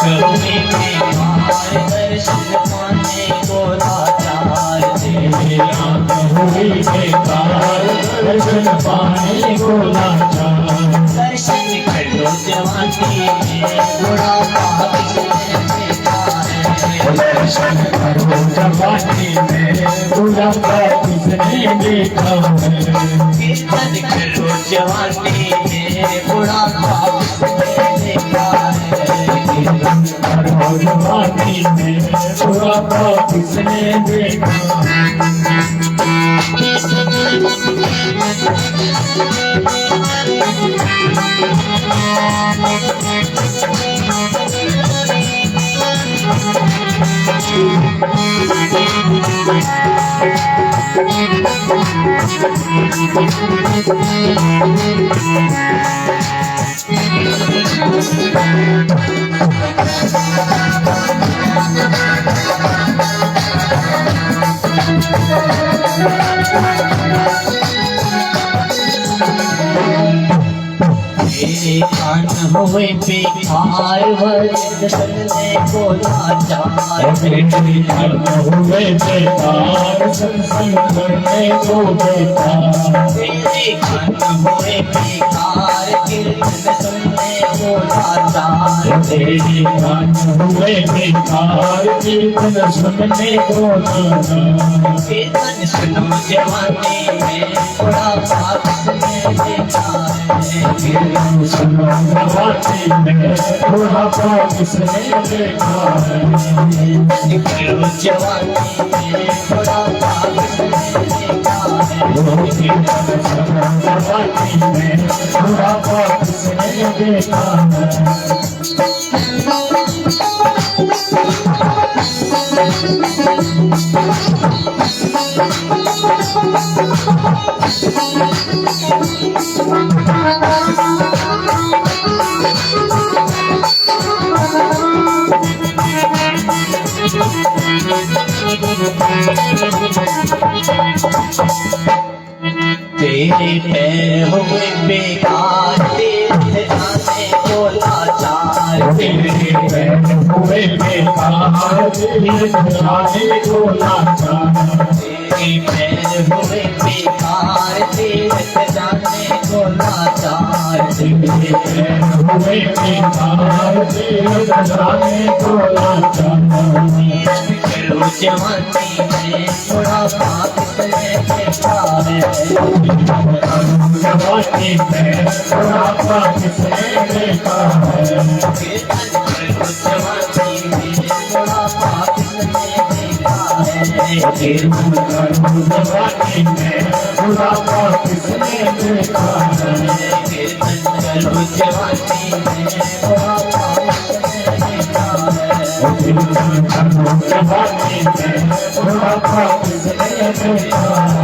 हुए बेकार दर्शन पाने को लाचार थे। आंख हुई बेकार दर्शन पाने को लाचार। दर्शन कर लो जवानी में बुढ़ापा किसने देखा है। दर्शन करो जवानी में बुढ़ापा किसने देखा है। कीर्तन करो जवानी में बुढ़ापा किसने देखा है। कीर्तन करो जवानी में बुढ़ापा किसने देखा है। मेरे कान हुए बेकार वरद सुनने को लाचार। हुए बेकार सत्संग करने को बेकार। मेरे कान हुए बेकार कीर्तन सुनने को लाचार। तेरे कान हुए बेकार कीर्तन सुनने को लाचार। कीर्तन सुनो जवानी में बुढ़ापा किसने देखा है। कीर्तन सुनो जवानी में बुढ़ापा किसने देखा है। कीर्तन करो जवानी में बुढ़ापा किसने देखा है। कीर्तन सुनो जवानी में बुढ़ापा किसने देखा है। तेरे पैर हुए बेकार तीर्थ जाने को लाचार। तेरे पैर हुए बेकार तीर्थ जाने को लाचार। तेरे पैर हुए बेकार तीर्थ जाने को लाचार। तेरे पैर हुए बेकार तीर्थ जाने को लाचार। करो जवानी में बुढ़ापा किसने देखा है। जवानी में बुढ़ापा किसने देखा है। कीर्तन करो जवानी में बुढ़ापा किसने देखा है। कीर्तन करो जवानी में बुढ़ापा किसने देखा है। कीर्तन करो जवानी में बुढ़ापा किसने देखा है। कीर्तन करो जवानी में बुढ़ापा किसने देखा है।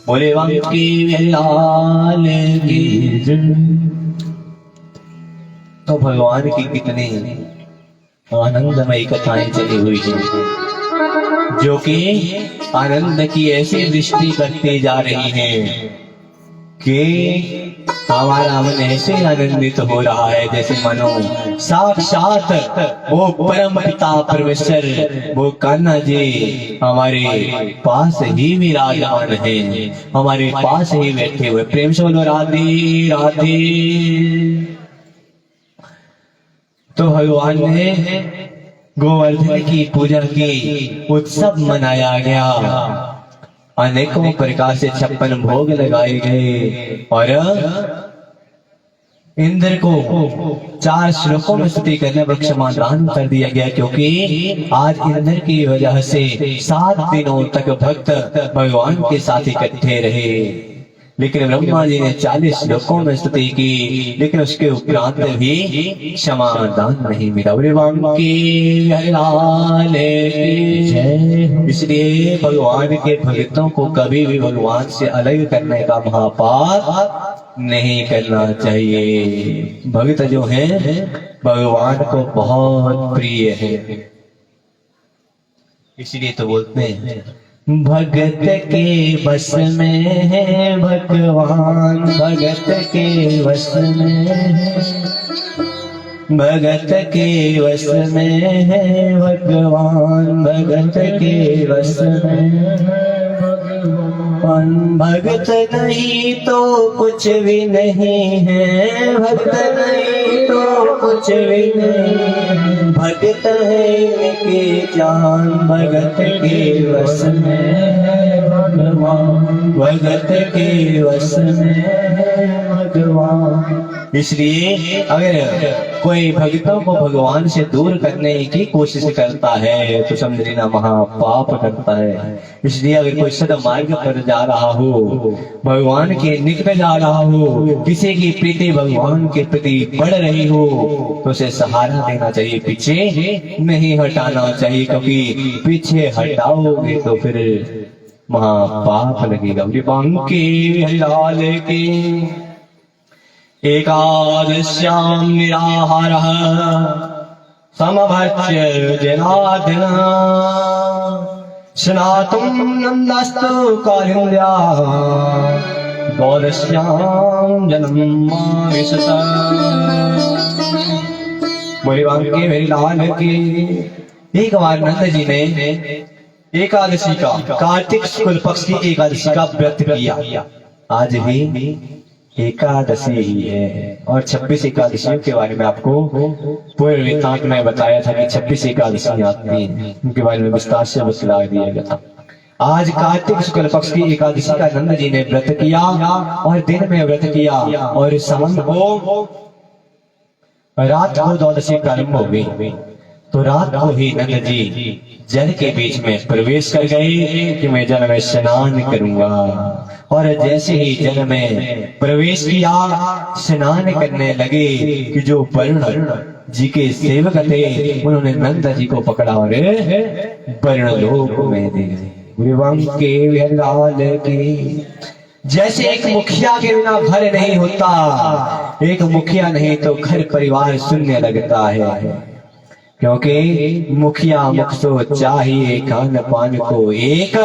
बोले वाकी लाल की जय। तो भगवान की कितनी आनंदमयी कथाएं चली हुई हैं, जो कि आनंद की ऐसी दृष्टि करती जा रही हैं कि हमारा मन ऐसे आनंदित हो रहा है जैसे मानो साक्षात वो परम पिता परमेश्वर वो कान्हा जी हमारे पास ही विराजमान है, हमारे पास ही बैठे हुए। प्रेम से बोलो राधे राधे। तो भगवान ने गोवर्धन की पूजा की, उत्सव मनाया गया, अनेकों प्रकार से 56 भोग लगाए गए और इंद्र को 4 श्लोकों में स्तुति करने पर क्षमादान कर दिया गया, क्योंकि आज इंद्र की वजह से 7 दिनों तक भक्त भगवान के साथ इकट्ठे रहे। लेकिन ब्रह्मा जी ने 40 श्लोकों में स्तुति की, लेकिन उसके उपरांत भी क्षमादान नहीं मिला। इसलिए भगवान के भक्तों को कभी भी भगवान से अलग करने का महापाप नहीं करना चाहिए। भक्त जो है भगवान को बहुत प्रिय है, इसलिए तो बोलते हैं भगत के बस में है भगवान, भगत के वश में है, भगत के वश में है भगवान, भगत के वश में है भगवान। भगत नहीं तो कुछ भी नहीं है, भगत नहीं तो कुछ भी नहीं, भगत है इनके जान, भगत के वश में है भगवान, भगत के वश में है भगवान। इसलिए अगर कोई भक्तों को भगवान से दूर करने की कोशिश करता है तो समझ लेना महापाप करता है। इसलिए अगर कोई सद्मार्ग पर जा रहा हो, भगवान के निकट जा रहा हो, किसी की प्रीति भगवान के प्रति बढ़ रही हो तो उसे सहारा देना चाहिए, पीछे नहीं हटाना चाहिए, क्योंकि पीछे हटाओगे तो फिर महापाप लगेगा। बांके हरिलाल के एकादश्यां निराहारः समभक्ष्य जनार्दन स्नातुं नन्दस्तु कालिन्द्या द्वादश्यां जन्माविशत। बोले बांके हरिलाल की। एक बार नंद जी ने एकादशी का, कार्तिक शुक्ल पक्ष की एकादशी का व्रत किया। आज भी एकादशी ही है और 26 एकादशियों के बारे में आपको पूर्व वृत्तांत में बताया था कि 26 एकादशी आती हैं, उनके बारे में विस्तार से बतला दिया गया था। आज कार्तिक शुक्ल पक्ष की एकादशी का नंद जी ने व्रत किया और दिन में व्रत किया और शाम को रात को द्वादशी प्रारंभ हो गई। तो रात को ही नंद जी जल के बीच में प्रवेश कर गए कि मैं जल में स्नान करूंगा। और जैसे ही जल में प्रवेश किया, स्नान करने लगे कि जो वरुण जी के सेवक थे उन्होंने नंद जी को पकड़ा और वरुण लोक में दे दिए। के जैसे एक मुखिया के बिना घर नहीं होता, एक मुखिया नहीं तो घर परिवार शून्य लगता है, क्योंकि मुखिया मुख तो चाहिए खान पान को, एक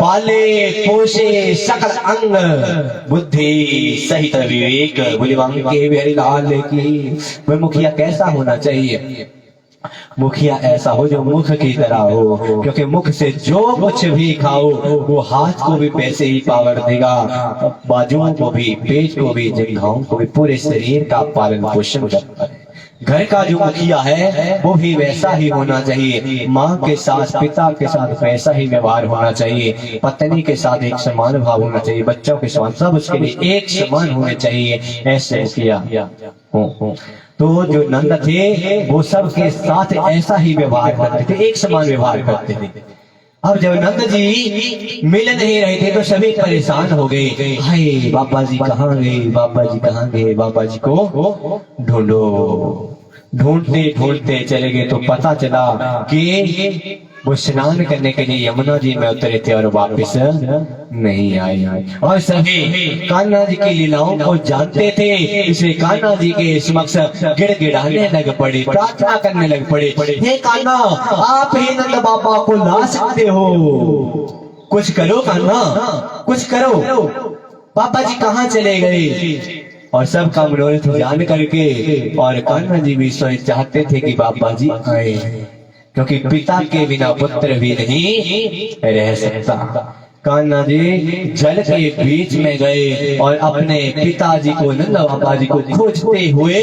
पाले पोषे सकल अंग बुद्धि सहित विवेक। बोले बांके बिहारी लाल की। वह मुखिया कैसा होना चाहिए? मुखिया ऐसा हो जो मुख की तरह हो, क्योंकि मुख से जो कुछ भी खाओ वो हाथ को भी पैसे ही पावर देगा, बाजुओं को भी, पेट को भी, जंघाओं को भी, पूरे शरीर का पालन पोषण करता है। घर का जो मुखिया है वो भी वैसा ही होना चाहिए, माँ के साथ, पिता के साथ वैसा ही व्यवहार होना चाहिए, पत्नी के साथ एक समान भाव होना चाहिए, बच्चों के साथ सब उसके लिए एक समान होने चाहिए, ऐसे मुखिया हो। तो जो नंद थे वो सबके साथ ऐसा ही व्यवहार करते थे, एक समान व्यवहार करते थे। अब जब नंद जी मिल नहीं रहे थे तो सभी परेशान हो गए। हाय बाबा जी कहाँ गए, बाबा जी कहाँ गए, बाबा जी को ढूंढो। ढूंढते ढूंढते चले गए तो पता चला कि वो स्नान करने के लिए यमुना जी में उतरे थे और वापस नहीं आए। और सभी कान्हा जी की लीलाओं को जानते थे, इसलिए कान्हा जी के समक्ष गिड़गिड़ाने लग पड़े, प्रार्थना करने लग पड़े। हे कान्हा, आप ही नंद बाबा को ला सकते हो, कुछ करो कान्हा, कुछ करो। बाबा जी कहाँ चले गए? और सबका मनोरथ जान करके और कान्हा जी भी स्वयं चाहते थे कि बाबा जी आए, क्योंकि पिता के बिना पुत्र भी नहीं रह सकता। कान्हा जी जल के बीच में गए और अपने पिताजी को, नंद बाबा जी को खोजते हुए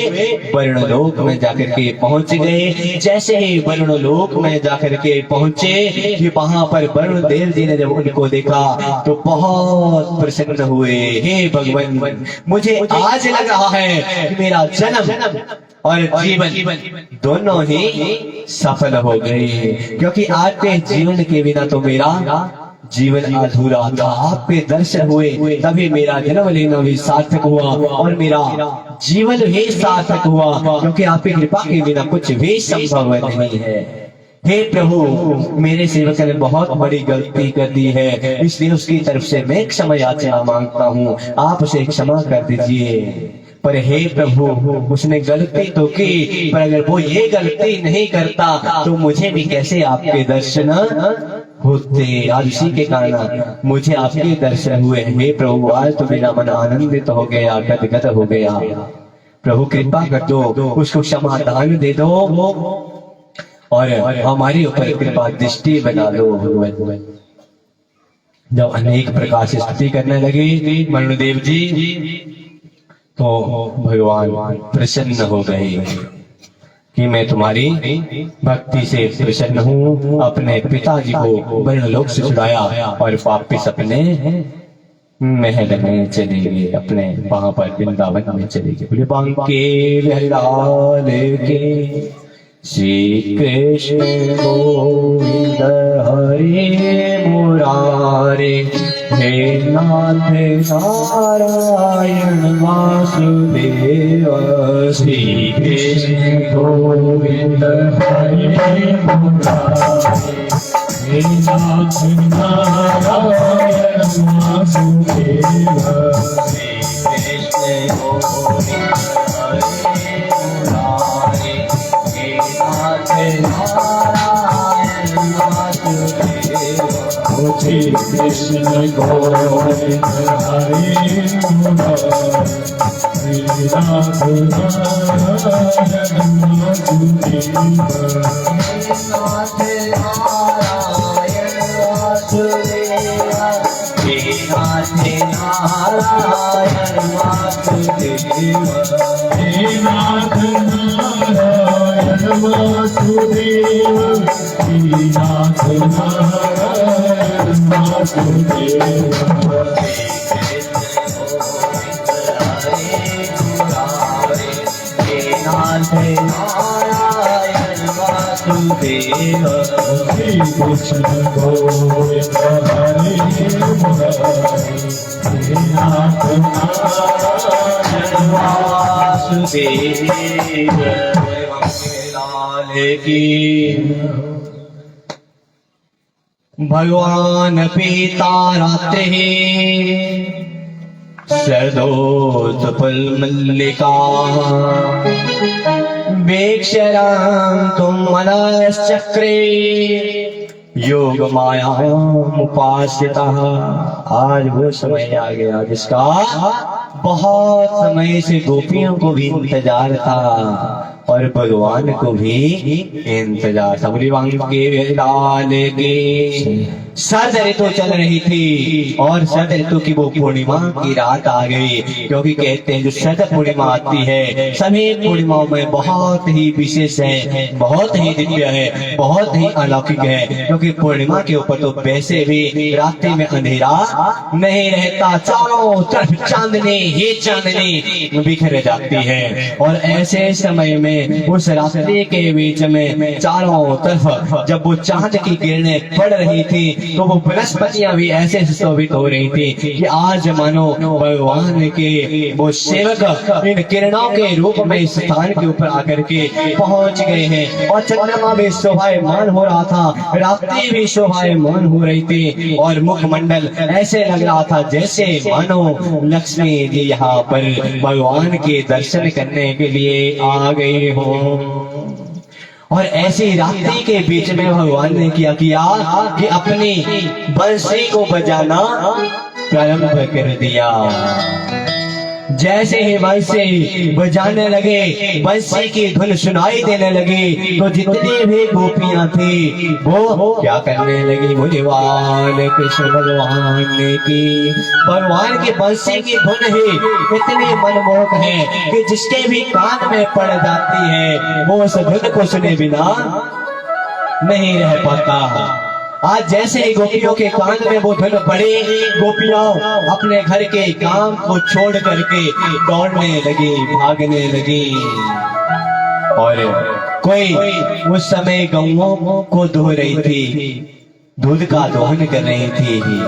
वरुण लोक में जाकर के पहुंच गए। जैसे ही वरुण लोक में जाकर के पहुंचे कि वहां पर वरुण देव जी ने जब उनको देखा तो बहुत प्रसन्न हुए। हे भगवान, मुझे आज लग रहा है कि मेरा जन्म और जीवन दोनों ही सफल हो गए, क्योंकि आपके जीवन के बिना तो मेरा जीवन अधूरा था। आपके दर्शन हुए तभी मेरा जन्म लेना भी सार्थक हुआ और मेरा जीवन भी सार्थक हुआ, क्योंकि आपकी कृपा के बिना कुछ भी संभव नहीं है। हे प्रभु, मेरे सेवक ने बहुत बड़ी गलती कर दी है, इसलिए उसकी तरफ से मैं क्षमा याचना मांगता हूँ, आप उसे क्षमा कर दीजिए। पर हे प्रभु, उसने गलती तो की, पर अगर वो ये गलती नहीं करता तो मुझे भी कैसे आपके दर्शन होते और इसी के कारण मुझे आपके दर्शन हुए। हे प्रभु, आज तो मेरा मन आनंदित हो गया, गदगद हो गया। प्रभु कृपा कर दो, उसको समाधान दे दो और हमारे ऊपर कृपा दृष्टि बना दो। जब अनेक प्रकार से स्तुति करने लगे मनुदेव जी, तो भगवान प्रसन्न हो गए कि मैं तुम्हारी भक्ति से प्रसन्न हूँ। अपने पिताजी को ब्रह्मलोक से छुड़ाया और वापिस अपने महल में चले गए, अपने वहां पर वृंदावन में चले गए। बोले बांके बिहारी के श्री कृष्ण गोविंद हरे मुरारे, हे नाथ नारायण वासुदेव। श्री कृष्ण गोविंद हरे मुरारे, हे नाथ नारायण वासुदेव। श्री कृष्ण गोविंद हरे मुरारे, हे नाथ नारायण वासुदेव। श्री कृष्ण गोविंद हरे मुरारे, हे नाथ नारायण वासुदेव। हे नाथ नारायण वासुदेव, हे नाथ नारायण वासुदेव, हे नाथ नारायण वासुदेव। हे नाथ नारायण वासुदेव। श्री कृष्ण गोविंद हरे मुरारे, हे नाथ नारायण वासुदेव। लाल की भगवान पिता राते सरदोत्पल मल्लिका, वेक्षराम तुम मनश्चक्रे, योग माया उपासिता। आज वो समय आ गया जिसका बहुत समय से गोपियों को भी इंतजार था और भगवान को भी इंतजार था। के लाल के शरद ऋतु चल रही थी और शरद ऋतु की वो पूर्णिमा की रात आ गई, क्योंकि कहते हैं जो शरद पूर्णिमा आती है सभी पूर्णिमाओं में बहुत ही विशेष है, बहुत ही दिव्य है, बहुत ही अलौकिक है। क्योंकि पूर्णिमा के ऊपर तो वैसे भी रात्रि में अंधेरा नहीं रहता, चारों तरफ चांदनी ही चांदनी बिखर जाती है। और ऐसे समय में उस रात्रि के बीच में चारों तरफ जब वो चांद की किरणें पड़ रही थी तो वो बृहस्पतियां भी ऐसे शोभित हो रही थी कि आज मानो भगवान के वो सेवक इन किरणों के रूप में इस स्थान के ऊपर आकर के पहुंच गए हैं। और चंद्रमा भी शोभायमान हो रहा था, रात्रि भी शोभायमान हो रही थी और मुखमंडल ऐसे लग रहा था जैसे मानो लक्ष्मी जी यहाँ पर भगवान के दर्शन करने के लिए आ गए हो। और ऐसी रात्रि के बीच में भगवान ने किया कि अपनी बंसी को बजाना प्रारंभ कर दिया। जैसे ही बंसी बजाने लगे, बंसी की धुन सुनाई देने लगी, तो जितनी भी गोपियां थी वो क्या करने लगी, बोले कृष्ण भगवान की। भगवान की बंसी की धुन ही इतनी मनमोहक है कि जिसके भी कान में पड़ जाती है वो उस धुन को सुने बिना नहीं रह पाता। आज जैसे ही गोपियों के कान में वो धुन पड़ी, गोपियां अपने घर के काम को छोड़ करके दौड़ने लगी, भागने लगी। और कोई उस समय गौओं को धो रही थी, दूध का दोहन कर रही थी,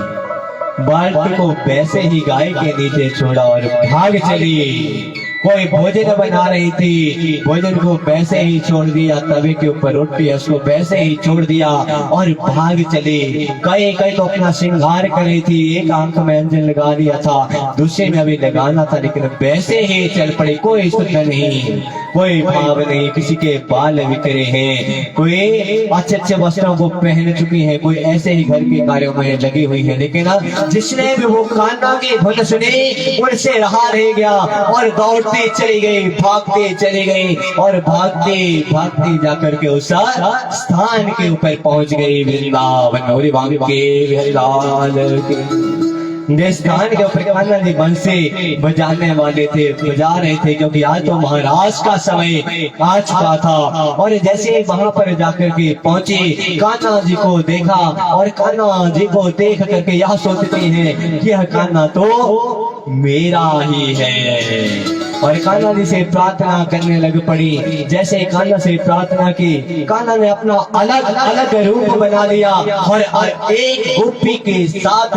बाल्टी को वैसे ही गाय के नीचे छोड़ा और भाग चली। कोई भोजन बना रही थी, भोजन को वैसे ही छोड़ दिया, तवे के ऊपर रोटी है उसको वैसे ही छोड़ दिया और भाग चले। कई तो अपना श्रृंगार कर रही थी, एक आंख में अंजन लगा लिया था, दूसरे में अभी लगाना था, लेकिन वैसे ही चल पड़ी, कोई सुध नहीं। कोई भाव नहीं, किसी के बाल बिखरे हैं, कोई अच्छे अच्छे वस्त्रों को पहन चुकी है, कोई ऐसे ही घर के कार्यों में लगी हुई है। लेकिन जिसने भी वो कान्हा की धुन सुनी उनसे रहा रह गया और दौड़ती चली गई, भागते चली गई और भागते भागते जाकर के उस स्थान के ऊपर पहुंच गई। वृंदावन और बांके बिहारी लाल की जिस स्थान के ऊपर कान्हा जी बंसी बजाने वाले थे, बजा रहे थे, क्योंकि आज तो महाराज का समय आ चुका था। और जैसे वहां पर जाकर के पहुंचे, कान्हा जी को देखा और कान्हा जी को देख करके यह सोचते हैं कि यह कान्हा तो मेरा ही है। और कान्हा जी से प्रार्थना करने लग पड़ी। जैसे कान्हा से प्रार्थना की, कान्हा ने अपना अलग अलग रूप बना लिया और एक गोपी के साथ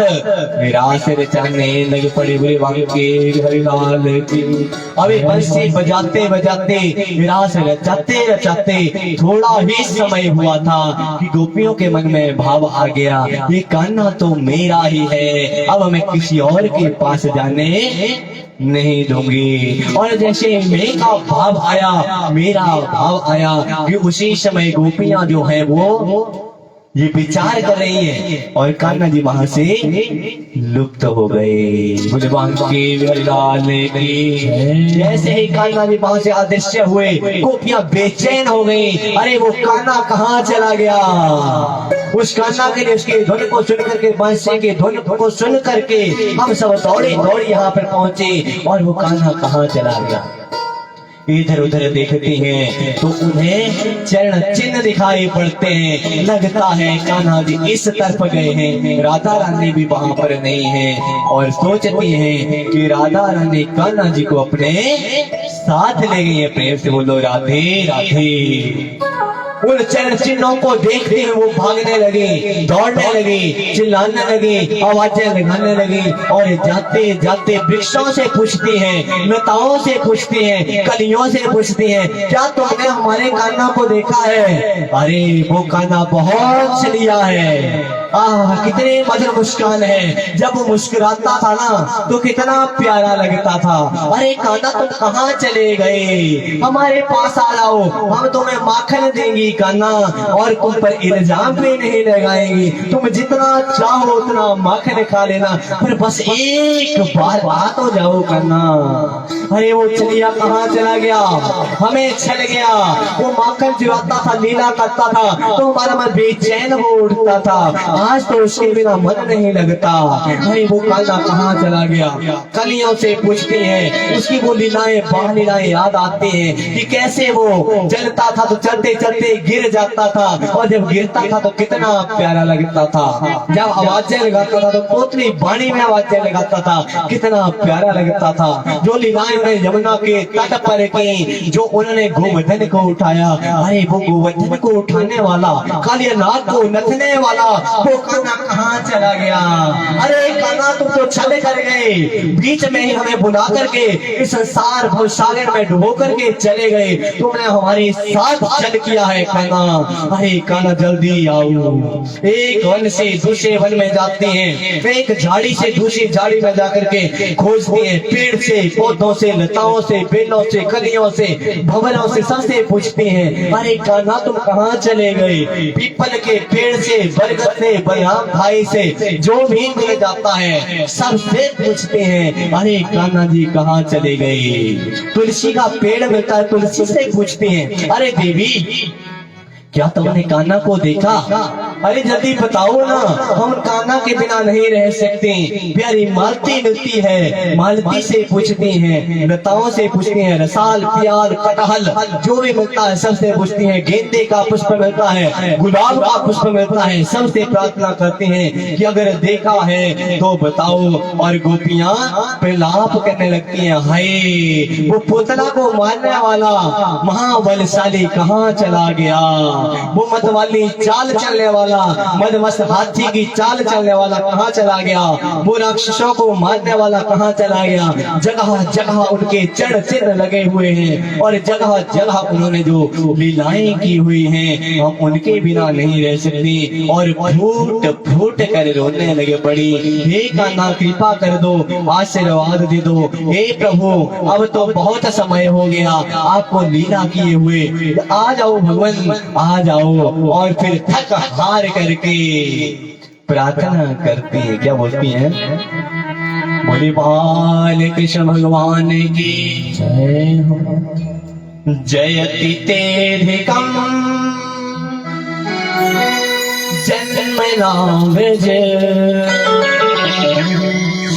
विरास रचाने लग पड़ी। बुरे बांके बिहारी लाल की। अभी बंसी बजाते बजाते विरास रचाते रचाते थोड़ा ही समय हुआ था कि गोपियों के मन में भाव आ गया, ये कान्हा तो मेरा ही है, अब मैं किसी और के पास जाने नहीं दूंगी। और जैसे मेरा भाव आया, मेरा भाव आया कि उसी समय गोपियां जो है वो ये विचार कर रही है और कान्हा जी वहां से लुप्त हो गए। जैसे ही कान्हा जी वहां से अदृश्य हुए, गोपियां बेचैन हो गई। अरे वो कान्हा कहाँ चला गया? उस कान्हा के लिए उसकी धुन को सुन करके, बंसी की धुन को सुन करके हम सब दौड़े दौड़े यहाँ पर पहुंचे और वो कान्हा कहाँ चला गया? इधर उधर देखते हैं तो उन्हें चरण चिन्ह दिखाई पड़ते हैं। लगता है कान्हा जी इस तरफ गए हैं, राधा रानी भी वहां पर नहीं है। और सोचती हैं कि राधा रानी कान्हा जी को अपने साथ ले गई है। प्रेम से बोलो राधे राधे। उन चरण चिन्हों को देखते हुए वो भागने लगे, दौड़ने लगे, चिल्लाने लगे, आवाजें लगाने लगे और जाते जाते वृक्षों से पूछती हैं, लताओं से पूछती हैं, कलियों से पूछती हैं, क्या तुमने हमारे कान्हा को देखा है? अरे वो कान्हा बहुत छलिया है। कितने मधुर मुस्कान है, जब वो मुस्कुराता था ना तो कितना प्यारा लगता था। अरे कान्हा तुम कहाँ चले गए? हमारे पास आ जाओ, हम तुम्हें माखन देंगी कान्हा और तुम पर इल्जाम भी नहीं लगाएंगी। तुम जितना चाहो उतना माखन खा लेना, पर बस एक बार आ तो जाओ कान्हा। अरे वो चलिया कहाँ चला गया? हमें छल गया। वो माखन चुराता था, लीला करता था तो हमारा मन बेचैन हो उठता था। आज तो उसके बिना मन नहीं लगता। अरे वो कान्हा कहाँ चला गया? कलियों से पूछती हैं, उसकी वो लीलाएं बाल लीलाएं याद आती हैं कि कैसे वो चलता था तो चलते चलते गिर जाता था और जब गिरता था तो कितना प्यारा लगता था। जब आवाजें लगाता था तो पोतली बाणी में आवाजें लगाता था, कितना प्यारा लगता था। जो लीलाएं उन्हें यमुना के तट पर की, जो उन्होंने गोवर्धन को उठाया। अरे वो गोवर्धन को उठाने वाला, कालियानाथ को नथने वाला वो कान्हा कहाँ चला गया? अरे कान्हा तुम तो छल कर गए, बीच में ही हमें बुला करके इस संसार भव सागर में डुबो करके चले गए। तुमने हमारे साथ छल किया है कान्हा। अरे कान्हा जल्दी आओ। एक वन से दूसरे वन में जाते हैं, एक झाड़ी से दूसरी झाड़ी में जाकर के खोजते हैं, पेड़ से, पौधों से, लताओं से, बेलों से, कलियों से, भंवरों से, सबसे पूछते हैं, अरे कान्हा तुम कहाँ चले गए? पीपल के पेड़ से, बरगद से, बलराम भाई से, जो भी मिल जाता है सबसे पूछते हैं, अरे कान्हा जी कहाँ चले गए? तुलसी का पेड़ मिलता है, तुलसी से पूछते हैं, अरे देवी क्या तुमने कान्हा को देखा? अरे जल्दी बताओ ना, हम कान्हा के बिना नहीं रह सकते। प्यारी मालती मिलती है, मालती से पूछती हैं, लताओं से पूछती हैं, रसाल, प्यार, कटहल जो भी मिलता है सबसे पूछती हैं, गेंदे का पुष्प मिलता है, गुलाब का पुष्प मिलता है, सबसे प्रार्थना करते हैं कि अगर देखा है तो बताओ। और गोपियां प्रलाप करने लगती हैं, हाय वो पुतला को मारने वाला महाबलशाली कहाँ चला गया? वो मतवाली चाल चलने वाला वाला, मदमस्त हाथी की चाल चलने वाला कहाँ चला गया, वो राक्षसों को मारने वाला कहाँ चला गया। जगह जगह उनके चरण चिन्ह लगे हुए हैं और जगह जगह उन्होंने जो लीलाएं की हुई हैं, हम उनके बिना नहीं रह सकते। और फूट फूट कर रोने लगे पड़ी, हे कान्हा कृपा कर दो, आशीर्वाद दे दो, हे प्रभु अब तो बहुत समय हो गया आपको लीला किए हुए, आ जाओ भगवान आ जाओ। और फिर थक हार करके प्रार्थना करती है, क्या बोलती है, बोले बाल कृष्ण भगवान की जय हो। जयति तेधिकम् जन्म नाम जय,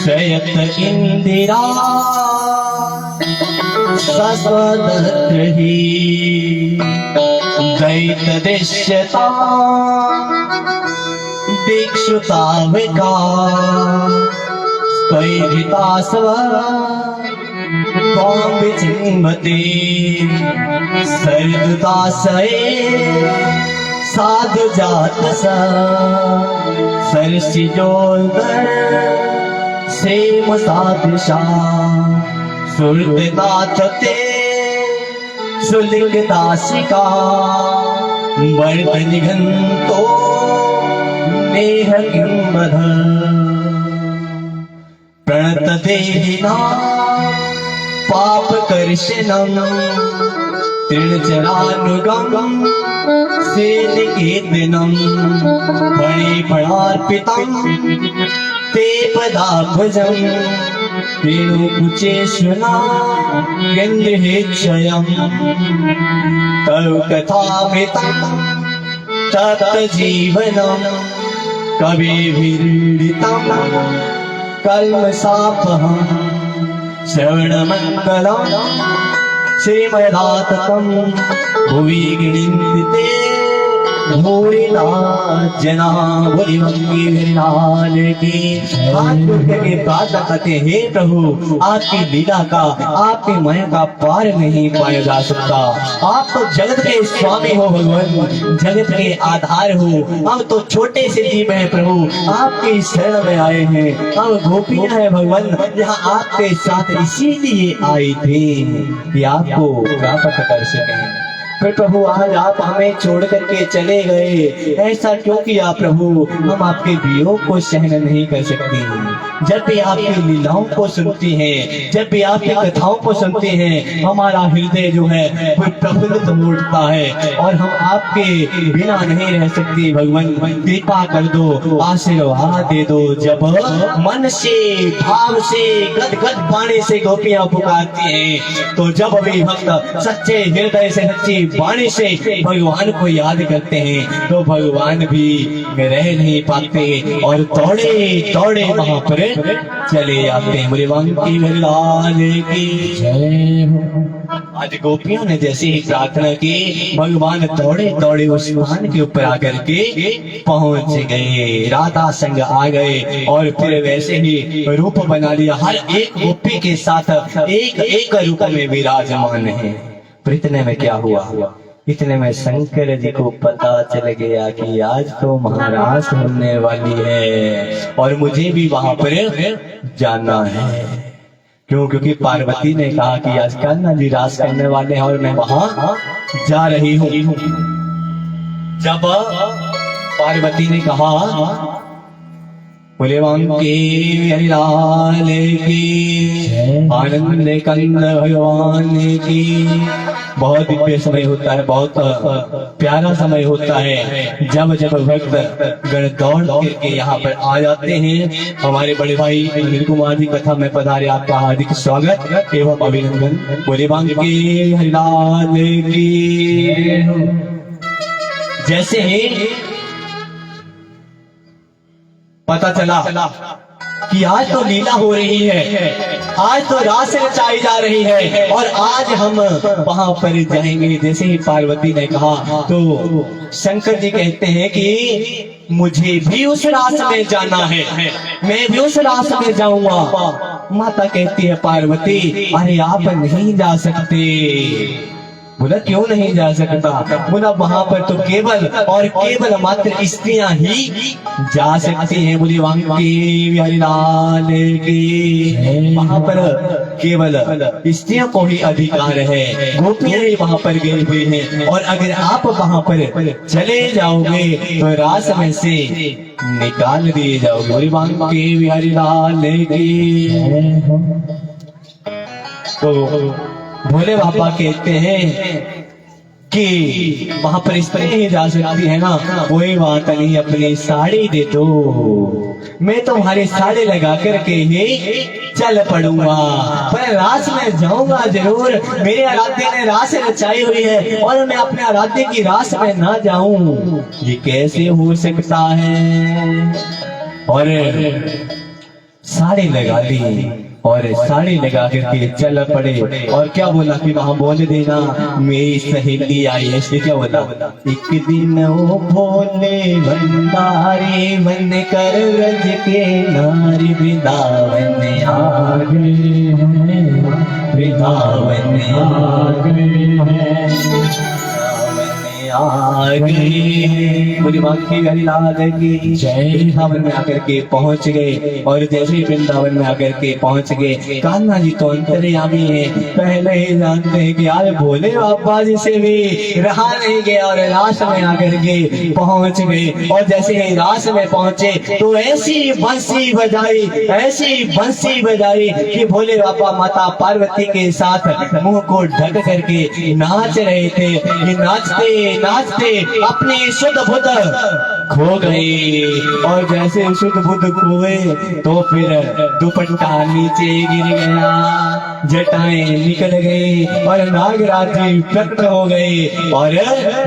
शयत इंदिरा ससदहि दैत दृश्यता दीक्षुता विका स्वैधितास्व त्वां विचिन्वते सर्वदासये साधु जात सरसिजोदर सेम सादृशा सुहृदनाथ ते सुलिखदासिका वर्त निघंतो नेह किंबध प्रणत देहिना पाप कर्षणम तृणचरानुगम सेनिकेतनम फणे फणार्पितम ते पदाभुजम वेणुकुचेश्वना गन्धेक्षयम् तव कथामृतं तप्तजीवनं कविभिरीडितं कल्मषापहं श्रवणमङ्गलं श्रीमदाततं भुवि गृह्णन्ति भूरिना जना लाल की। हाथ जोड़ के प्रार्थना करते, हे प्रभु आपकी लीला का, आपकी माया का पार नहीं पाया जा सकता। आप तो जगत के स्वामी हो भगवान, जगत के आधार हो। हम तो छोटे से जीव हैं प्रभु, आपके शरण में आए हैं। हम गोपियां हैं भगवान, यहाँ आपके साथ इसीलिए आए थे कि आपको प्राप्त कर सकें। फिर प्रभु आज आप हमें छोड़ करके चले गए, ऐसा क्यों किया प्रभु, हम आपके वियोग को सहन नहीं कर सकते। जब भी आपकी लीलाओं को सुनती हैं, जब भी आपकी कथाओं को सुनते हैं, हमारा हृदय जो है वो प्रफुल्लित उठता है और हम आपके बिना नहीं रह सकते। भगवान कृपा कर दो, आशीर्वाद दे दो। जब मन से भाव से गदगद पानी से गोपियां पुकारती हैं, तो जब भी भक्त सच्चे हृदय से सच्ची वाणी से भगवान को याद करते हैं, तो भगवान भी रह नहीं पाते और दौड़े दौड़े वहां पर चले जाते हैं। बोले वांकी लाल की जय हो। आज गोपियों ने जैसे ही प्रार्थना की, भगवान दौड़े दौड़े उस वाहन के ऊपर आकर के पहुंच गए, राधा संग आ गए और फिर वैसे ही रूप बना लिया। हर एक गोपी के साथ एक एक रूप में विराजमान है। पर इतने में क्या हुआ, इतने में शंकर जी को पता चल गया कि आज तो महाराज होने वाली है और मुझे भी वहां पर जाना है। क्यों? क्योंकि पार्वती ने कहा कि आज कान्हा जी रास करने वाले हैं और मैं वहां जा रही हूँ। जब पार्वती ने कहा, बोले वांके हरिलाल की, आनंद कंद भगवान की। बहुत दिव्य समय होता है, बहुत प्यारा समय होता है जब जब भक्त गण दौड़ करके यहाँ पर आ जाते हैं। हमारे बड़े भाई अनिल कुमार जी कथा में पधारे, आपका हार्दिक स्वागत एवं अभिनंदन। बोले वांके हरिलाल की। जैसे ही पता चला कि आज तो लीला हो रही है, आज तो रास रचाई जा रही है और आज हम वहां पर जाएंगे, जैसे ही पार्वती ने कहा तो शंकर जी कहते हैं कि मुझे भी उस रास में जाना है, मैं भी उस रास में जाऊंगा। माता कहती है पार्वती, अरे आप नहीं जा सकते, बोला क्यों नहीं जा सकता? बोला वहां पर तो केवल और केवल मात्र स्त्रियां ही जा सकती हैं। बोली वांकी बिहारी लाल की, वहां पर केवल स्त्रियों को ही अधिकार है, गोपियां ही वहां पर गई हुई हैं। और अगर आप वहां पर चले जाओगे तो रास में से निकाल दिए जाओगे। बोली वांकी बिहारी लाल की। तो भोले बाबा कहते हैं कि वहां पर इस तरह ही जा सकती है ना, कोई बात नहीं, अपनी साड़ी दे दो, मैं तुम्हारी साड़ी लगा करके ही चल पड़ूंगा, पर रास में जाऊंगा जरूर। मेरे आराध्य ने रास रचाई हुई है और मैं अपने आराध्य की रास में ना जाऊं, ये कैसे हो सकता है? और साड़ी लगा दी और साड़ी लगा करके चल पड़े। और क्या बोला कि वहां बोल देना मेरी सहेली आई है। इसलिए क्या बोला? एक दिन वो भोले भंडारी बन कर रज के नारी वृंदावन आ गए, वृंदावन आ गए, आ गए। बोली वांकी बिहारी लाल की जय। वृंदावन में आकर के पहुंच गए और जैसे ही वृंदावन में आकर के पहुंच गए, कान्हा जी तो अंतर्यामी है, पहले ही जानते हैं कि यार भोले बाबा जी से भी रहा नहीं गया और रास में आकर के पहुंच गए। और जैसे ही रास में पहुंचे तो ऐसी बंसी बजाई, ऐसी बंसी बजाई कि भोले बाबा माता पार्वती के साथ मुंह को ढक करके नाच रहे थे। ये नाचते नाचते अपनी शुद्ध बुद्ध खो गए। और जैसे शुद्ध बुद्ध खोए तो फिर दुपट्टा नीचे गिर गया, जटाएं निकल गई और नागराज जी प्रकट हो गए और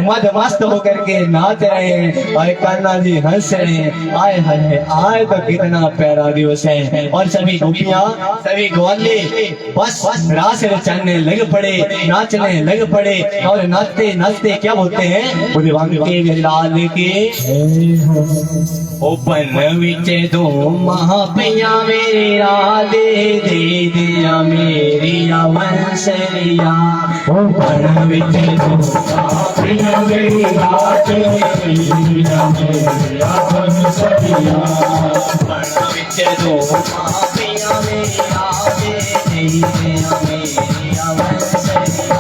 मदमस्त होकर के नाच रहे हैं। और कान्हा जी हंस रहे हैं, आए हाय आए तो कितना प्यारा दिवस है। और सभी गोपियां, सभी ग्वाले बस रास रचाने लग पड़े, नाचने लग पड़े। और नाचते नाचते क्या बोलते हैं? बोले वांके लाल के ओपन विचे दो महापैया मेरी राधे दे दिया मेरी वंसरिया। ओपन विचे दो महापैया मेरी राधे दे दिया मेरी वंसरिया। ओपन विचे दो महापैया मेरी राधे दे दिया मेरी वंसरिया।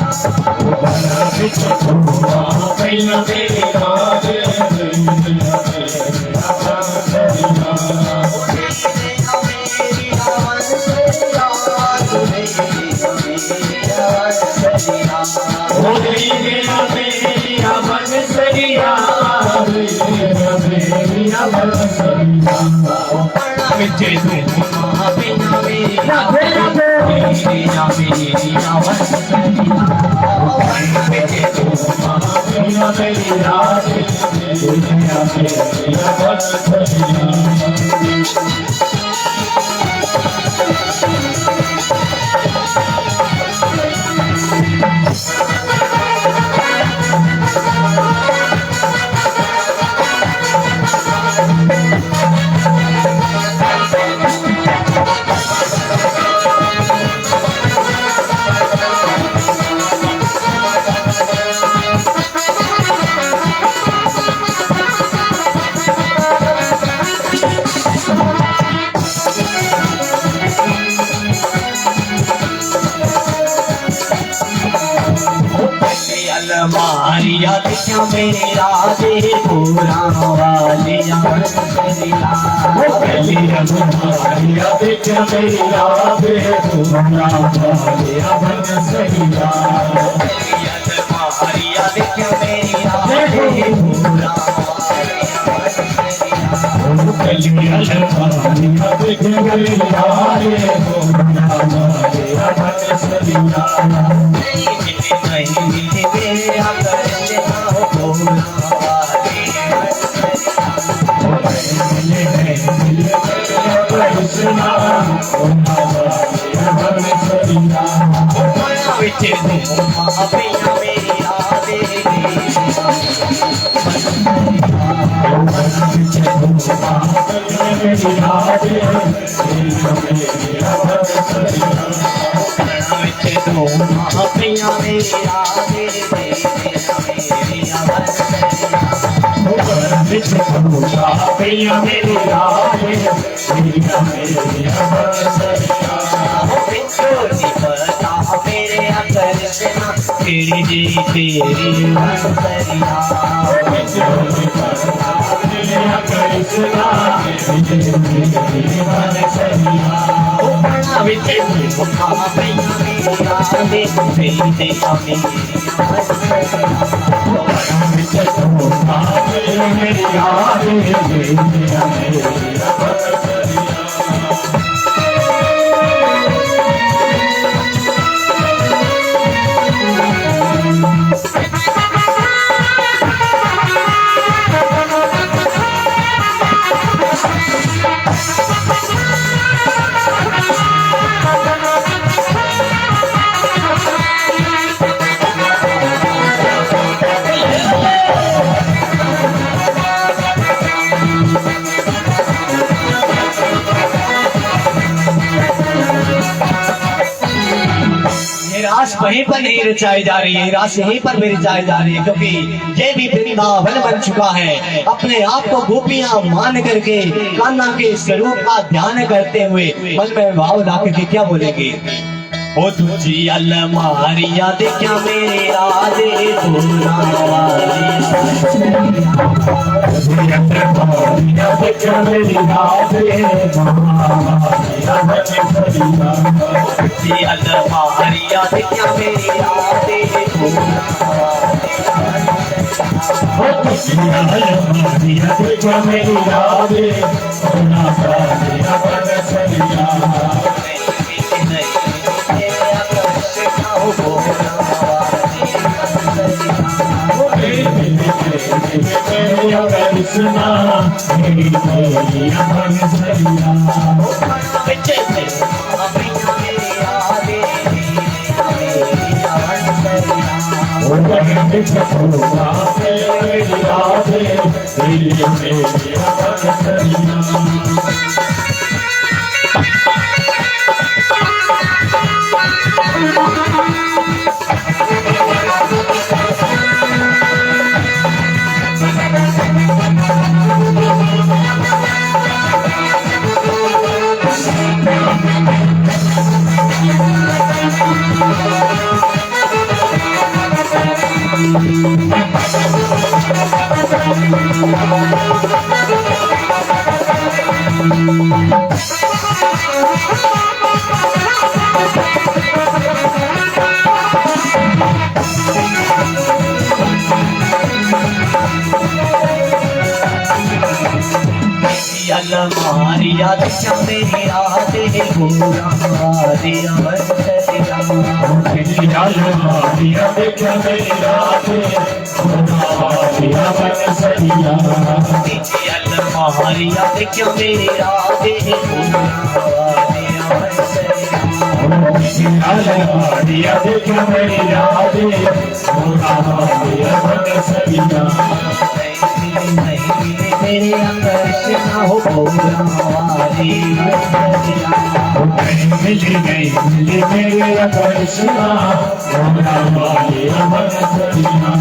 ओपन विचे दो महापैया मेरी राधे दे दिया अलमारिया देखा मेरे राधे पूरा वालिया बंसरिया। पहली अलमारिया देखा मेरी राधे पूरा वालिया बंसरिया। अलमारिया देखा मेरी राधे पूरा वालिया अलमारिया देखा मेरी राधे पूरा वालिया बंसरिया। मेरी यादें मेरी अवसरिया बिच भूषा पिया मेरी यादें मेरी अवसरिया बिछोड़ी पता मेरे आकर्षणा तेरी जी तेरी अवसरिया बिछोड़ी पता मेरे आकर्षणा तेरी अवसरिया बिच भूखा पिया मेरी यादें मेरी अवसरिया मेरी यादें मेरी अवसरिया निराश वहीं पर नहीं रचाई जा रही है, निराश यहीं पर भी रचाई जा रही है, क्योंकि ये भी वृंदावन बन चुका है। अपने आप को गोपियां मान करके कान्हा के स्वरूप का ध्यान करते हुए मन में भाव ला के क्या बोलेंगे? ओ तुझी अलमारी याद क्या मेरी आदे भूला वाली तुझी अलमारी याद क्या मेरी आदे अलमारी याद क्या मेरी आदे भूला वाली अवसरिया अलमारी याद क्या मेरी आदे भूला वाली अवसरिया अलमारी याद क्या मेरी आदे भूला वाली अवसरिया अलमारी याद क्या मेरी आदे भूला वाली अवसरिया मेरे आकर्षणा हो भोला वाली मिली नहीं मिली मेरे आकर्षणा भोला वाली अवसरिया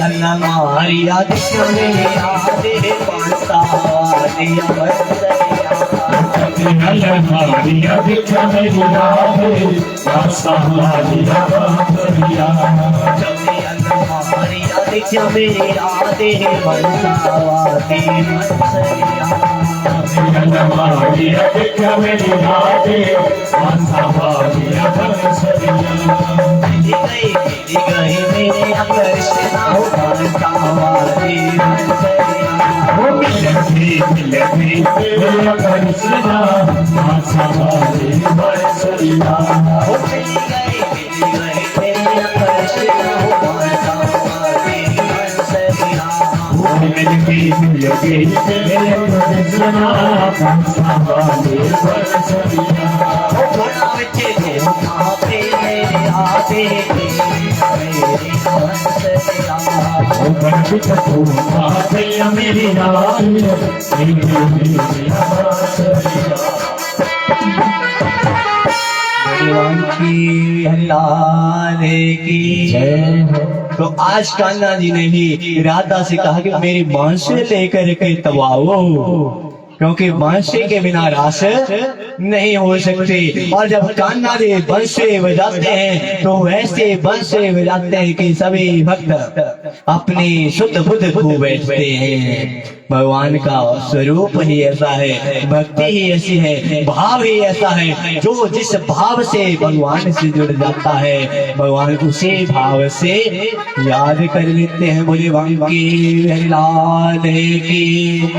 अलमारी याद क्या मेरी आदे पांसा वाली अवसरिया अलमारी याद क्या मेरी आदे पांसा वाली अवसरिया अलमारी याद क्या मेरी आदे पांसा वाली अवसरिया अलमारी याद क्या मेरी आदे पांसा वाली अवसरिया गए मेरे कृष्णा कांतावाली बंसरिया। वो मिलती मेरा कृष्णा कांतावाली बंसरिया। वो मिल गए मेरे कृष्णा कांतावाली बंसरिया। वो मिलती मेरा कृष्णा कांतावाली बंसरिया। वो घोड़ा बच्चे धोखा पे मेरे आते मेरे बंसरिया। वो बंसित तू आते मेरी रानी मेरी बंसरिया। भगवान की हरिलाल की जय हो। तो आज कान्हा जी ने भी राधा से कहा कि मेरी बांसुरी लेकर के तब आओ, क्योंकि बांसुरी के बिना रास नहीं हो सकते। और जब कान्हा जी बांसुरी बजाते हैं तो वैसे बांसुरी बजाते हैं कि सभी भक्त अपनी शुद्ध बुद्ध खो बैठते हैं। भगवान का स्वरूप ही ऐसा है, भक्ति ही ऐसी है, भाव ही ऐसा है, जो जिस भाव से भगवान से जुड़ जाता है भगवान उसी भाव से याद कर लेते हैं। बोले भगवान की हरिलाल की।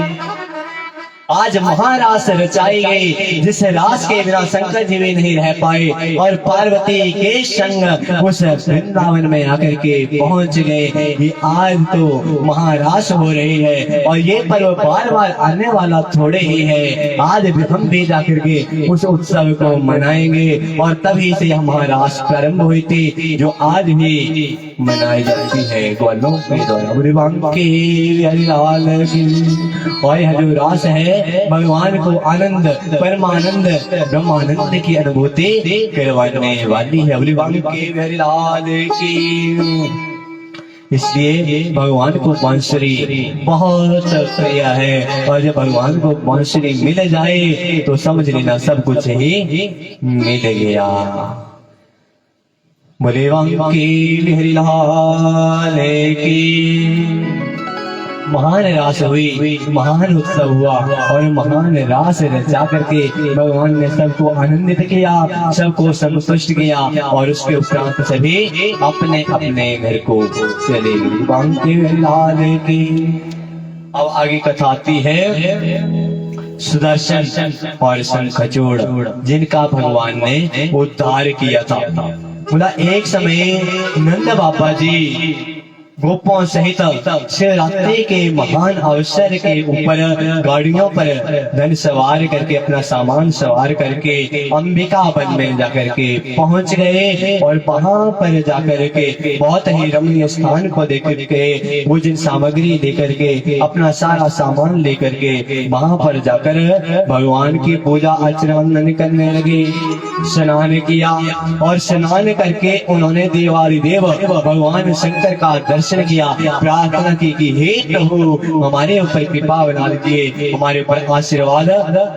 आज महारास रचाई गई, जिस रास के बिना शंकर जी भी नहीं रह पाए और पार्वती के संग उस वृंदावन में आकर के पहुंच गए। ये आज तो महारास हो रही है और ये पर्व बार बार आने वाला थोड़े ही है। आज भी हम भी जाकर के उस उत्सव को मनाएंगे और तभी से यह महारास प्रारंभ हुई थी, जो आज भी मनाई जाती है ग्वालों के द्वारा। भगवान की हरिलाल की। और यह जो रास है भगवान को आनंद, परमानंद, ब्रह्मानंद की अनुभूति करवाने वाली है। भगवान की हरिलाल की। इसलिए भगवान को बांसुरी बहुत प्रिय है और जब भगवान को बांसुरी मिल जाए तो समझ लेना सब कुछ ही मिल गया। बोले भगवान की हरिलाल की। महान रास हुई, महान उत्सव हुआ और महान रास रचा करके भगवान ने सबको आनंदित किया, सबको संतुष्ट किया और उसके उपरांत सभी अपने अपने घर को चले गए। भगवान की लाल की। अब आगे कथा आती है सुदर्शन और शंखचूड़, जिनका भगवान ने उद्धार किया था। बोला एक समय नंद बाबा जी गोपों सहित शिवरात्रि के महान अवसर के ऊपर गाड़ियों पर धन सवार करके, अपना सामान सवार करके अंबिका वन में जाकर के पहुंच गए और वहां पर जाकर के बहुत ही रमणीय स्थान को देख के भोजन सामग्री लेकर के, अपना सारा सामान लेकर के वहां पर जाकर भगवान की पूजा अर्चना वंदन करने लगे। स्नान किया और स्नान करके उन्होंने देवादिदेव भगवान शंकर का दर्शन किया, प्रार्थना की कि हे प्रभु हमारे ऊपर कृपा बना दीजिए, हमारे ऊपर आशीर्वाद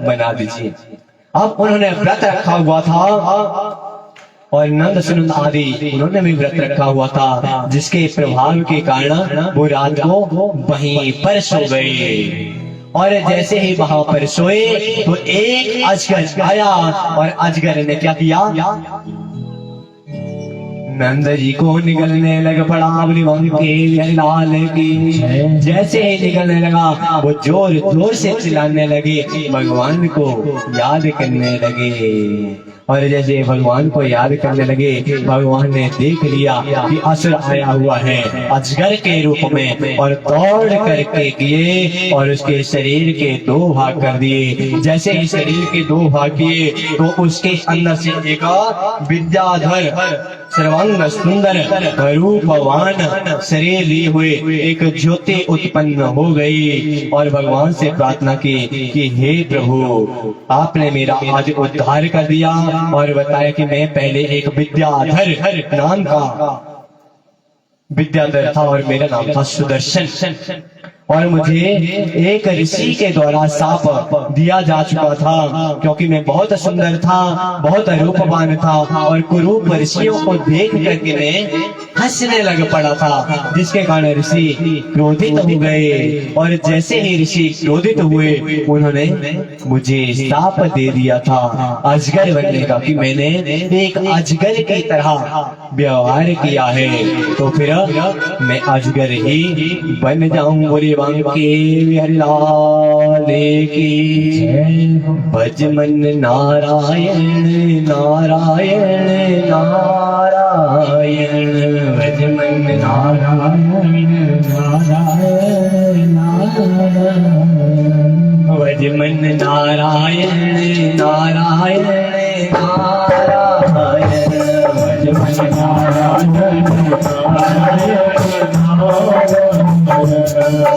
बना दीजिए। अब उन्होंने व्रत रखा हुआ था और नंद सुनंद आदि उन्होंने भी व्रत रखा हुआ था, जिसके प्रभाव के कारण वो रात को वहीं पर सो गए। और जैसे ही वहां पर सोए तो एक अजगर आया और अजगर ने क्या किया, नंद जी को निकलने लग पड़ा। भगवान के लाल की। जैसे ही निकलने लगा वो जोर जोर से चिल्लाने लगे, भगवान को याद करने लगे। और जैसे भगवान को याद करने लगे भगवान ने देख लिया कि असुर आया हुआ है अजगर के रूप में और दौड़ करके किए और उसके शरीर के 2 भाग कर दिए। जैसे ही शरीर के 2 भाग किए तो उसके अंदर से एक विद्याधर सर्वांग सुंदर रूपवान शरीर लिए हुए एक ज्योति उत्पन्न हो गई और भगवान से प्रार्थना की कि हे प्रभु आपने मेरा आज उद्धार कर दिया। और बताया कि मैं पहले एक विद्याधर नाम का विद्याधर था और मेरा नाम था सुदर्शन। और मुझे एक ऋषि के द्वारा शाप दिया जा चुका था, क्योंकि मैं बहुत सुंदर था, बहुत रूपवान था, और कुरूप ऋषियों को देख करके मैं हंसने लग पड़ा था, जिसके कारण ऋषि क्रोधित हो गए। और जैसे ही ऋषि क्रोधित हुए, उन्होंने मुझे शाप दे दिया था अजगर बनने का, कि मैंने एक अजगर की तरह व्यवहार किया है, तो फिर मैं अजगर ही बन जाऊं। बोले बांके लाल की भज मन नारायण नारायण नारायण, भज मन नारायण नारायण नारायण, भज मन नारायण नारायण नारायण, भज मन नारायण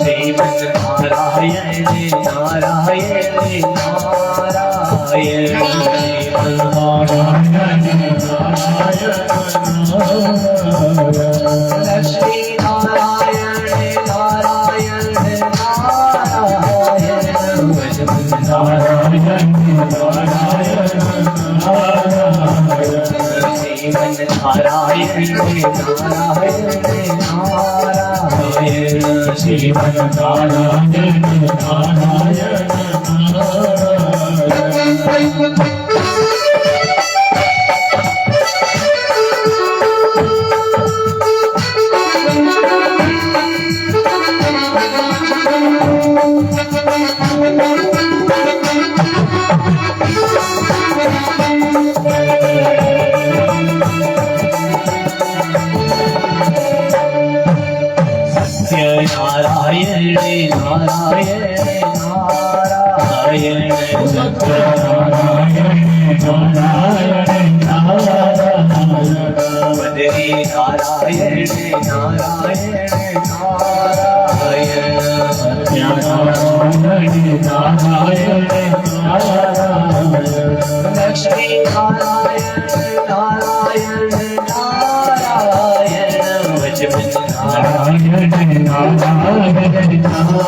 श्रीमन नारायण नारायण नारायण, लक्ष्मी नारायण नारायण नारायण, नारायण नारायण श्रीमन नारायण नारायण नारायण, श्रीमन नारायण नारायण नारायण नारायण नारायण, नारायण बदरी नारायण नारायण नारायण, लक्ष्मी नारायण नारायण नारायण, भज मन नारायण नारायण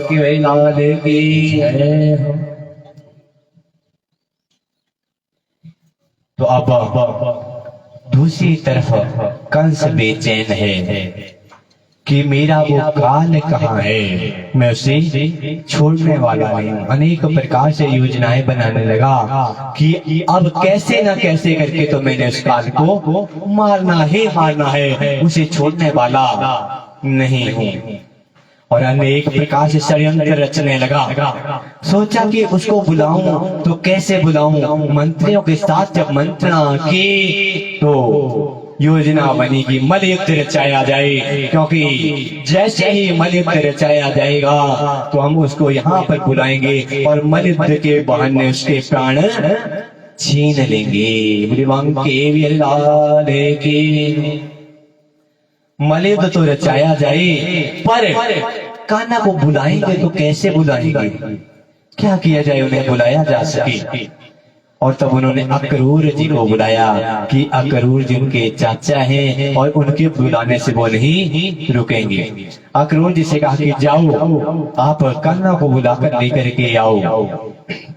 की वही लाल की है। तो अब दूसरी तरफ कंस बेचैन है कि मेरा वो काल कहाँ है, मैं उसे छोड़ने वाला नहीं हूँ। अनेक प्रकार से योजनाएं बनाने लगा कि अब कैसे न कैसे करके तो मैंने उस काल को मारना है, उसे छोड़ने वाला नहीं हूँ। और अनेक प्रकार से षड्यंत्र रचने लगा। सोचा कि उसको बुलाऊं तो कैसे बुलाऊं, मंत्रियों के साथ जब मंत्रणा की तो योजना बनी कि मलयुद्ध रचाया जाए, क्योंकि जैसे ही मलयुद्ध रचाया जाएगा तो हम उसको यहाँ पर बुलाएंगे और मलयुद्ध के बहाने उसके प्राण छीन लेंगे। मलयुद्ध तो रचाया जाए, पर कान्हा को बुलाएंगे तो कैसे बुलाएंगे, क्या किया जाए उन्हें बुलाया जा सके। और तब उन्होंने अक्रूर जी को बुलाया कि अक्रूर जी उनके चाचा हैं और उनके बुलाने से वो नहीं रुकेंगे। अक्रूर जी से कहा कि जाओ आप कान्हा को बुलाकर लेकर के आओ।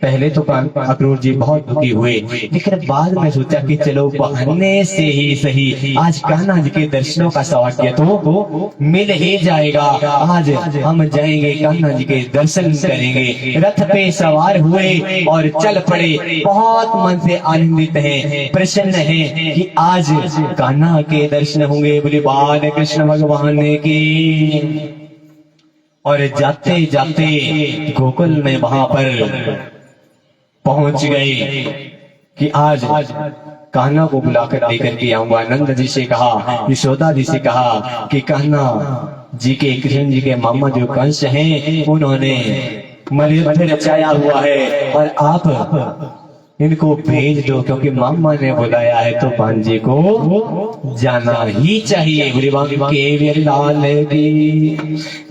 पहले तो अक्रूर जी बहुत दुखी हुए, लेकिन बाद में सोचा कि चलो बहाने से ही सही आज कान्हा जी के दर्शनों का सौभाग्य तो मिल ही जाएगा। आज हम जाएंगे कान्हा जी के दर्शन करेंगे। रथ पे सवार हुए और चल पड़े। बहुत मन से आनंदित हैं, प्रसन्न हैं कि आज कान्हा के दर्शन होंगे। बोले बाल कृष्ण भगवान की। और जाते जाते गोकुल में वहां पर पहुंच गए कि आज कान्हा को बुलाकर लेकर के आऊंगा। नंद जी से कहा, यशोदा जी से कहा कि कान्हा जी के, कृष्ण जी के मामा जो कंस हैं, उन्होंने मलयुद्ध रचाया हुआ है और आप इनको भेज दो, क्योंकि मामा ने बुलाया है तो भांजे को जाना ही चाहिए। के लाल की।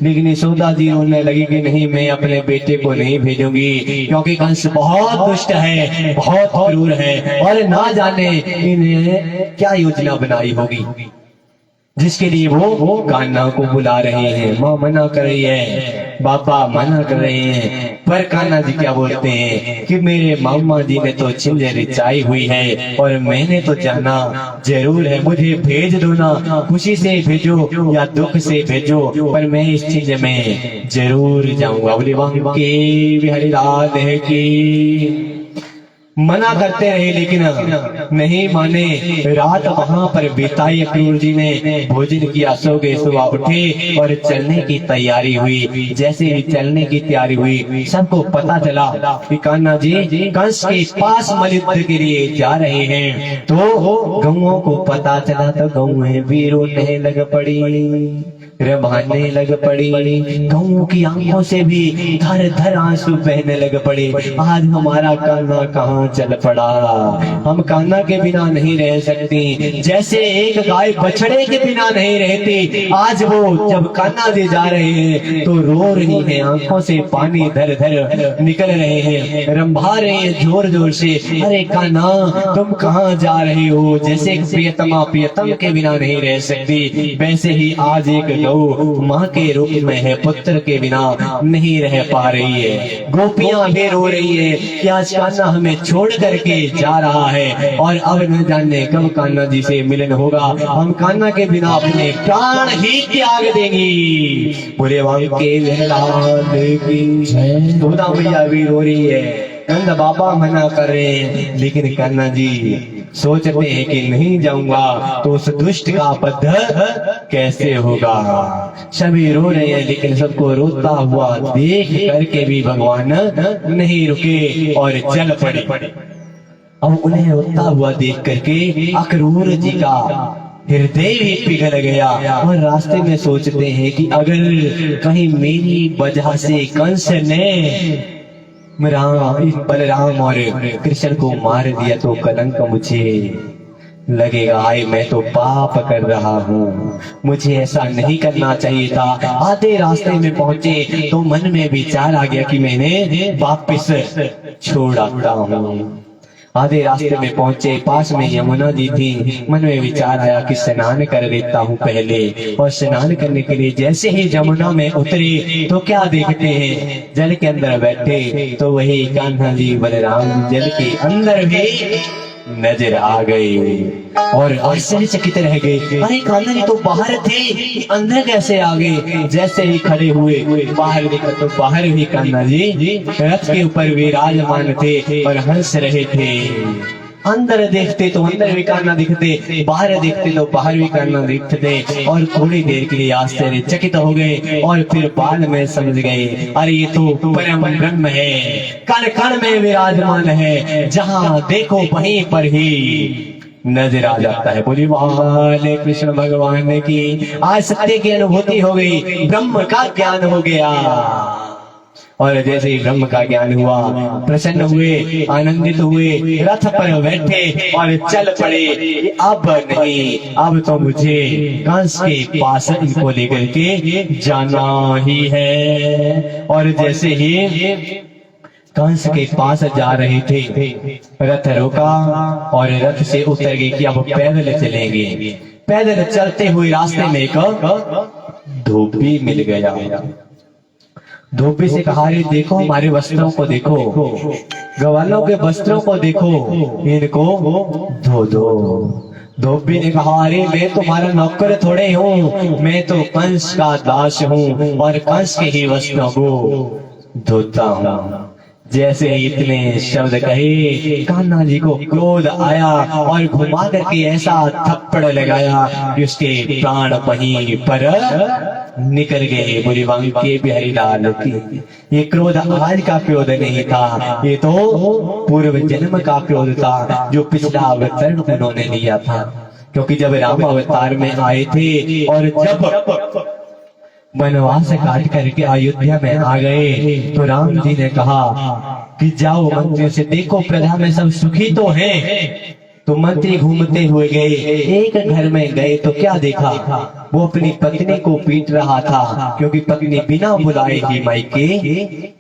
लेकिन यशोदा जी रोने लगी कि नहीं, मैं अपने बेटे को नहीं भेजूंगी, क्योंकि कंस बहुत दुष्ट है, बहुत क्रूर है, और ना जाने इन्हें क्या योजना बनाई होगी जिसके लिए वो कान्हा को बुला रहे हैं। माँ मना कर रही है, बाबा मना कर रहे हैं, पर कान्हा जी क्या बोलते हैं कि मेरे मामा जी ने तो छिंज रिचाई हुई है और मैंने तो जाना जरूर है, मुझे भेज दो ना, खुशी से भेजो या दुख से भेजो, पर मैं इस चीज में जरूर जाऊंगा। बोले के बिहारी लाल की। मना करते रहे लेकिन नहीं माने। रात वहां पर बिताई। अक्रूर जी ने भोजन किया, सो गए, सुबह उठे और चलने की तैयारी हुई। जैसे ही चलने की तैयारी हुई, सबको पता चला कि कान्हा जी कंस के पास मलयुद्ध के लिए जा रहे हैं। तो गौओं को पता चला तो गौएं भी रोने लग पड़ी, रवाने लग पड़ी। गौओं की आंखों से भी धर धर आंसू बहने लग पड़े। आज हमारा कान्हा कहाँ चल पड़ा, हम कान्हा के बिना नहीं रह सकती, जैसे एक गाय बछड़े के बिना नहीं रहती। आज वो जब कान्हा जी जा रहे हैं तो रो रही है, आंखों से पानी धर धर निकल रहे हैं, रंभा रहे हैं जोर जोर से, अरे कान्हा तुम कहाँ जा रहे हो। जैसे एक प्रियतमा प्रियतम के बिना नहीं रह सकती, वैसे ही आज एक गौ माँ के रूप में है, पुत्र के बिना नहीं रह पा रही है। गोपियां भी रो रही है कि आज कान्हा हमें छोड़ करके जा रहा है और अब न जाने कब कान्हा जी से मिलन होगा, हम कान्हा के बिना अपने प्राण ही त्याग देंगी। बोले वांके लाल की। यशोदा मैया भी रो रही है, नंद बाबा मना कर रहे हैं, लेकिन कान्हा जी सोचते हैं कि नहीं जाऊंगा तो उस दुष्ट का बध कैसे होगा। सभी रो रहे हैं, लेकिन सबको रोता हुआ देख करके भी भगवान नहीं रुके और चल पड़े। अब उन्हें रोता हुआ देख करके अक्रूर जी का हृदय भी पिघल गया और रास्ते में सोचते हैं कि अगर कहीं मेरी वजह से कंस ने बलराम और कृष्ण को मार दिया तो कलंक मुझे लगेगा। आए मैं तो पाप कर रहा हूँ, मुझे ऐसा नहीं करना चाहिए था। आधे रास्ते में पहुंचे तो मन में विचार आ गया कि मैंने वापस छोड़ आता हूँ। आधे रास्ते में पहुंचे, पास में यमुना जी थी। मन में विचार आया कि स्नान कर लेता हूँ पहले, और स्नान करने के लिए जैसे ही यमुना में उतरे तो क्या देखते हैं, जल के अंदर बैठे तो वही कान्हा जी बलराम जल के अंदर भी नजर आ गए और आश्चर्यचकित रह गए। अरे कान्हा जी तो बाहर थे, अंदर कैसे आ गए। जैसे ही खड़े हुए बाहर देखा तो बाहर भी कान्हा जी रथ के ऊपर विराजमान थे और हंस रहे थे। अंदर देखते तो अंदर भी कान्हा दिखते, बाहर देखते तो बाहर भी कान्हा दिखते, और थोड़ी देर के लिए आश्चर्यचकित हो गए और फिर बाद में समझ गए, अरे ये तो परम ब्रह्म है, कण कण में विराजमान है, जहाँ देखो वहीं पर ही नजर आ जाता है। बोली वाले कृष्ण भगवान की। आज सत्य की अनुभूति हो गई, ब्रह्म का ज्ञान हो गया। और जैसे ही ब्रह्म का ज्ञान हुआ, प्रसन्न हुए, आनंदित हुए, रथ पर बैठे और चल पड़े। अब नहीं, अब तो मुझे कंस के पास इनको लेकर के जाना ही है। और जैसे ही कंस के पास जा रहे थे, रथ रोका और रथ से उतर गए कि अब पैदल चलेंगे। पैदल चलते हुए रास्ते में एक धोबी मिल गया। धोबी से कहा, रे देखो हमारे वस्त्रों को देखो, ग्वालों के वस्त्रों को देखो, इनको धो दो। धोबी ने कहा, अरे मैं तुम्हारा नौकर थोड़े हूँ, मैं तो कंस का दास हूँ और कंस के ही वस्त्रों को धोता हूँ। जैसे इतने शब्द कहे, कान्हा जी को क्रोध आया और घुमा करके ऐसा थप्पड़ लगाया कि उसके प्राण वहीं पर निकल गए। बोले वांके बिहारी लाल की ये क्रोध आज का क्रोध नहीं था, ये तो पूर्व जन्म का क्रोध था जो पिछला अवतरण उन्होंने लिया था। क्योंकि जब राम अवतार में आए थे और जब वनवास काट करके अयोध्या में आ गए तो राम जी ने कहा कि जाओ मंत्रियों से देखो प्रजा में सब सुखी तो हैं। तो मंत्री घूमते हुए गए, एक घर में गए तो क्या देखा, वो अपनी पत्नी को पीट रहा था क्योंकि पत्नी बिना बुलाए ही मायके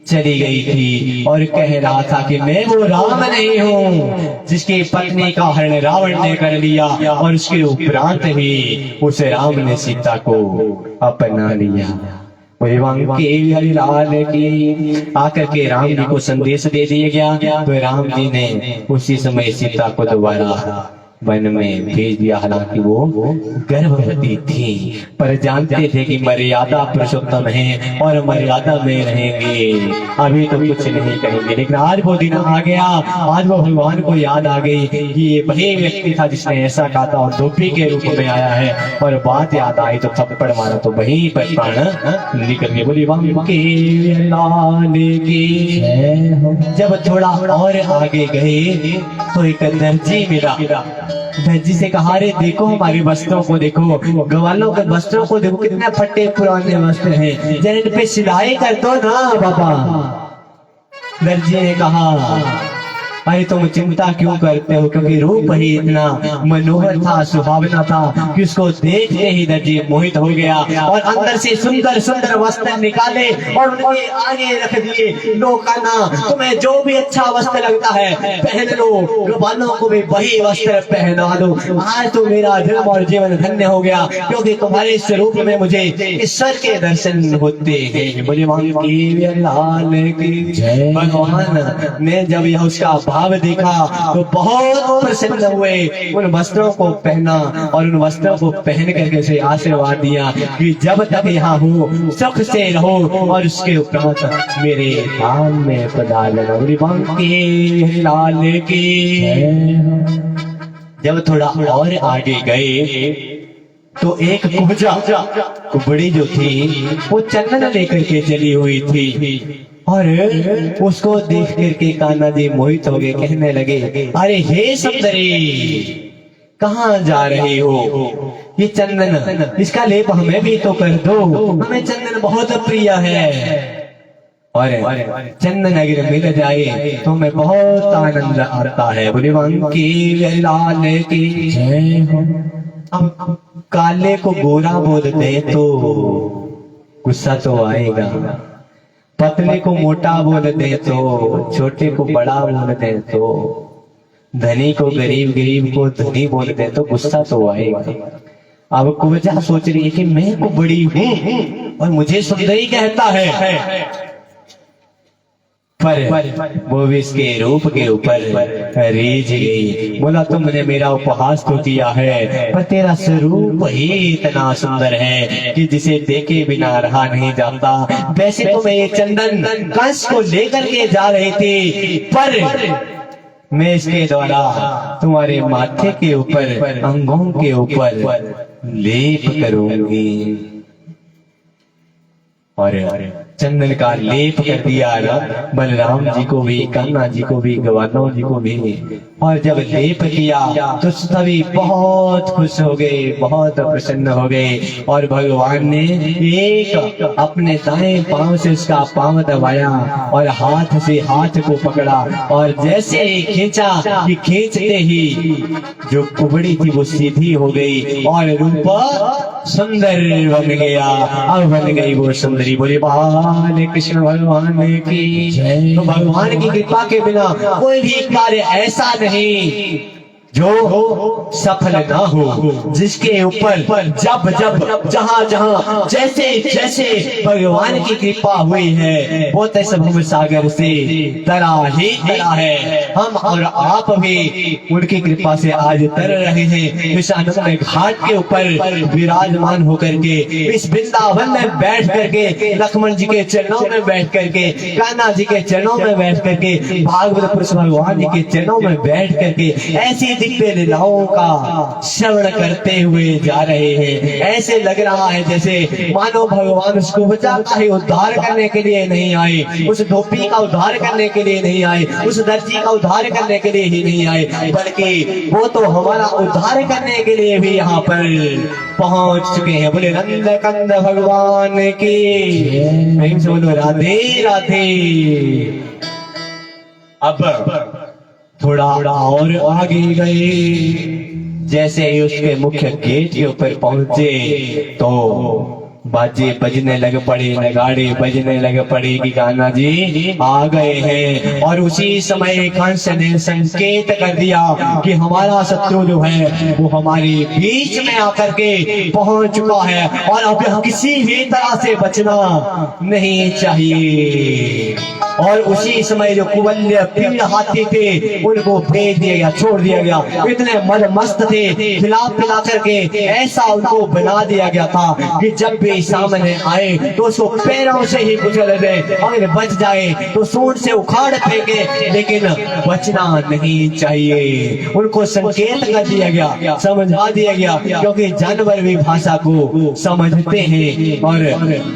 चली गई थी और कह रहा था कि मैं वो राम नहीं हूँ जिसकी पत्नी का हरण रावण ने कर लिया और उसके उपरांत ही उस राम ने सीता को अपना लिया। वांके लाल की आकर के राम जी को संदेश दे दिया गया। तो राम जी ने उसी समय सीता को दोबारा वन में भेज दिया। हालांकि वो गर्भवती थी पर जानते थे कि मर्यादा पुरुषोत्तम है और मर्यादा में रहेंगे, अभी तो कुछ नहीं कहेंगे। लेकिन आज वो दिन आ गया, आज वो भगवान को याद आ गई कि ये वही व्यक्ति था जिसने ऐसा कहा था और धोपी के रूप में आया है। और बात याद आई तो थप्पड़ मारा तो वहीं पर प्राण निकल गए। बोली वांके लाल की। जब थोड़ा और आगे गए तो एक दर्जी मिला। दर्जी से कहा, रे देखो हमारे वस्त्रों को देखो, ग्वालों के वस्त्रों को देखो, कितने फटे पुराने वस्त्र हैं, जरा इन पे सिलाई कर दो ना बाबा। दर्जी ने कहा, अरे तुम चिंता क्यों करते हो, क्योंकि रूप ही इतना मनोहर था, सुहावना था कि उसको देखते ही दर्जी मोहित हो गया और अंदर से सुंदर सुंदर वस्त्र निकाले और उनके आगे रख दिए। लो कान्हा, तुम्हें जो भी अच्छा वस्त्र लगता है पहन लो, ग्वालों को भी वही वस्त्र पहना दो। आज तो मेरा जन्म और जीवन धन्य हो गया क्योंकि तुम्हारे स्वरूप में मुझे ईश्वर के दर्शन होते हैं। मुझे वांके लाल की जय। भगवान ने जब यह उसका भाव देखा तो बहुत प्रसन्न हुए, उन वस्त्रों को पहना और उन वस्त्रों को पहन करके उसे आशीर्वाद दिया कि जब तक यहाँ हो सुख से रहो और उसके उपरांत मेरे धाम में पधारना। वांके लाल की। जब थोड़ा और आगे गए तो एक कुबड़ी जो थी वो चंदन लेकर के चली हुई थी और उसको देख करके कान्हा जी मोहित हो गए। कहने लगे, अरे हे सुंदरी, कहाँ जा रही हो, ये चंदन इसका लेप हमें भी तो कर दो, हमें चंदन बहुत प्रिय है और चंदन अगर मिल जाए तो हमें बहुत आनंद आता है। बोले वांके लाल की जय हो। अब काले को गोरा बोल दे तो गुस्सा तो आएगा, पतले को मोटा बोल दे तो, छोटे को बड़ा बोल दे तो, धनी को गरीब, गरीब को धनी बोल दे तो गुस्सा तो आएगा। अब कुबजा सोच रही है कि मैं को बड़ी हूँ और मुझे सुंदरी कहता है, पर वो भी इसके रूप के ऊपर रीझ गई। बोला, तुमने मेरा उपहास तो किया है पर तेरा स्वरूप ही इतना सुंदर है कि जिसे देखे बिना रहा नहीं जाता। वैसे तो मैं ये चंदन कंस को लेकर के जा रही थी पर मैं इसके द्वारा तुम्हारे माथे के ऊपर, अंगों के ऊपर लेप करूंगी। और चंदन का लेप कर दिया बलराम जी को भी, कान्हा जी को भी, ग्वालों जी को भी। और जब लेप किया तो सभी बहुत खुश हो गए, बहुत प्रसन्न हो गए। और भगवान ने एक अपने दाएं पांव से उसका पांव दबाया और हाथ से हाथ को पकड़ा और जैसे ही खींचा कि खींचते ही जो कुबड़ी थी वो सीधी हो गई और रूप सुंदर बन गया। अब बन गई वो सुंदरी। बोले बाल कृष्ण भगवान की जय। तो भगवान की कृपा के बिना कोई भी कार्य ऐसा नहीं जो सफल ना हो, जिसके ऊपर जब जब जहाँ जहाँ जैसे जैसे भगवान की कृपा हुई है वो तैसे भव सागर से तरा ही तरा है। हम और आप भी उनकी कृपा से आज तर रहे हैं। इस आनंद घाट के ऊपर विराजमान होकर के, इस वृंदावन में बैठ करके, लक्ष्मण जी के चरणों में बैठ करके, कान्हा जी के चरणों में बैठ करके, भागवत पुरुष भगवान जी के चरणों में बैठ करके ऐसी दिव्य लीलाओं का श्रवण करते हुए जा रहे हैं। ऐसे लग रहा है जैसे मानो भगवान उस कुब्जा का ही उद्धार करने के लिए नहीं आए, उस धोबी का उद्धार करने के लिए नहीं आए, उस दर्जी का उद्धार करने के लिए ही नहीं आए, बल्कि वो तो हमारा उद्धार करने के लिए भी यहाँ पर पहुंच चुके हैं। बोले नंद कंद भगवान की, नहीं से बोलो राधे राधे। अब थोड़ा और आगे गए, जैसे ही उसके मुख्य गेट के ऊपर पहुंचे तो बाजे बजने लग पड़े, नगाड़े बजने लग पड़े कि कान्हा जी आ गए हैं। और उसी समय कंस ने संकेत कर दिया कि हमारा शत्रु जो है वो हमारे बीच में आकर के पहुंच चुका है और अब किसी भी तरह से बचना नहीं चाहिए। और उसी समय जो कुवल्य पीड़ हाथी थे उनको भेज दिया गया, छोड़ दिया गया। इतने मद मस्त थे, खिला पिला करके ऐसा उनको बना दिया गया था कि जब भी सामने आए तो उसको पैरों से ही कुचल दे, अगर बच जाए तो सूंड से उखाड़ फेंके, लेकिन बचना नहीं चाहिए। उनको संकेत कर दिया गया, समझा दिया गया, क्योंकि जानवर भी भाषा को समझते हैं। और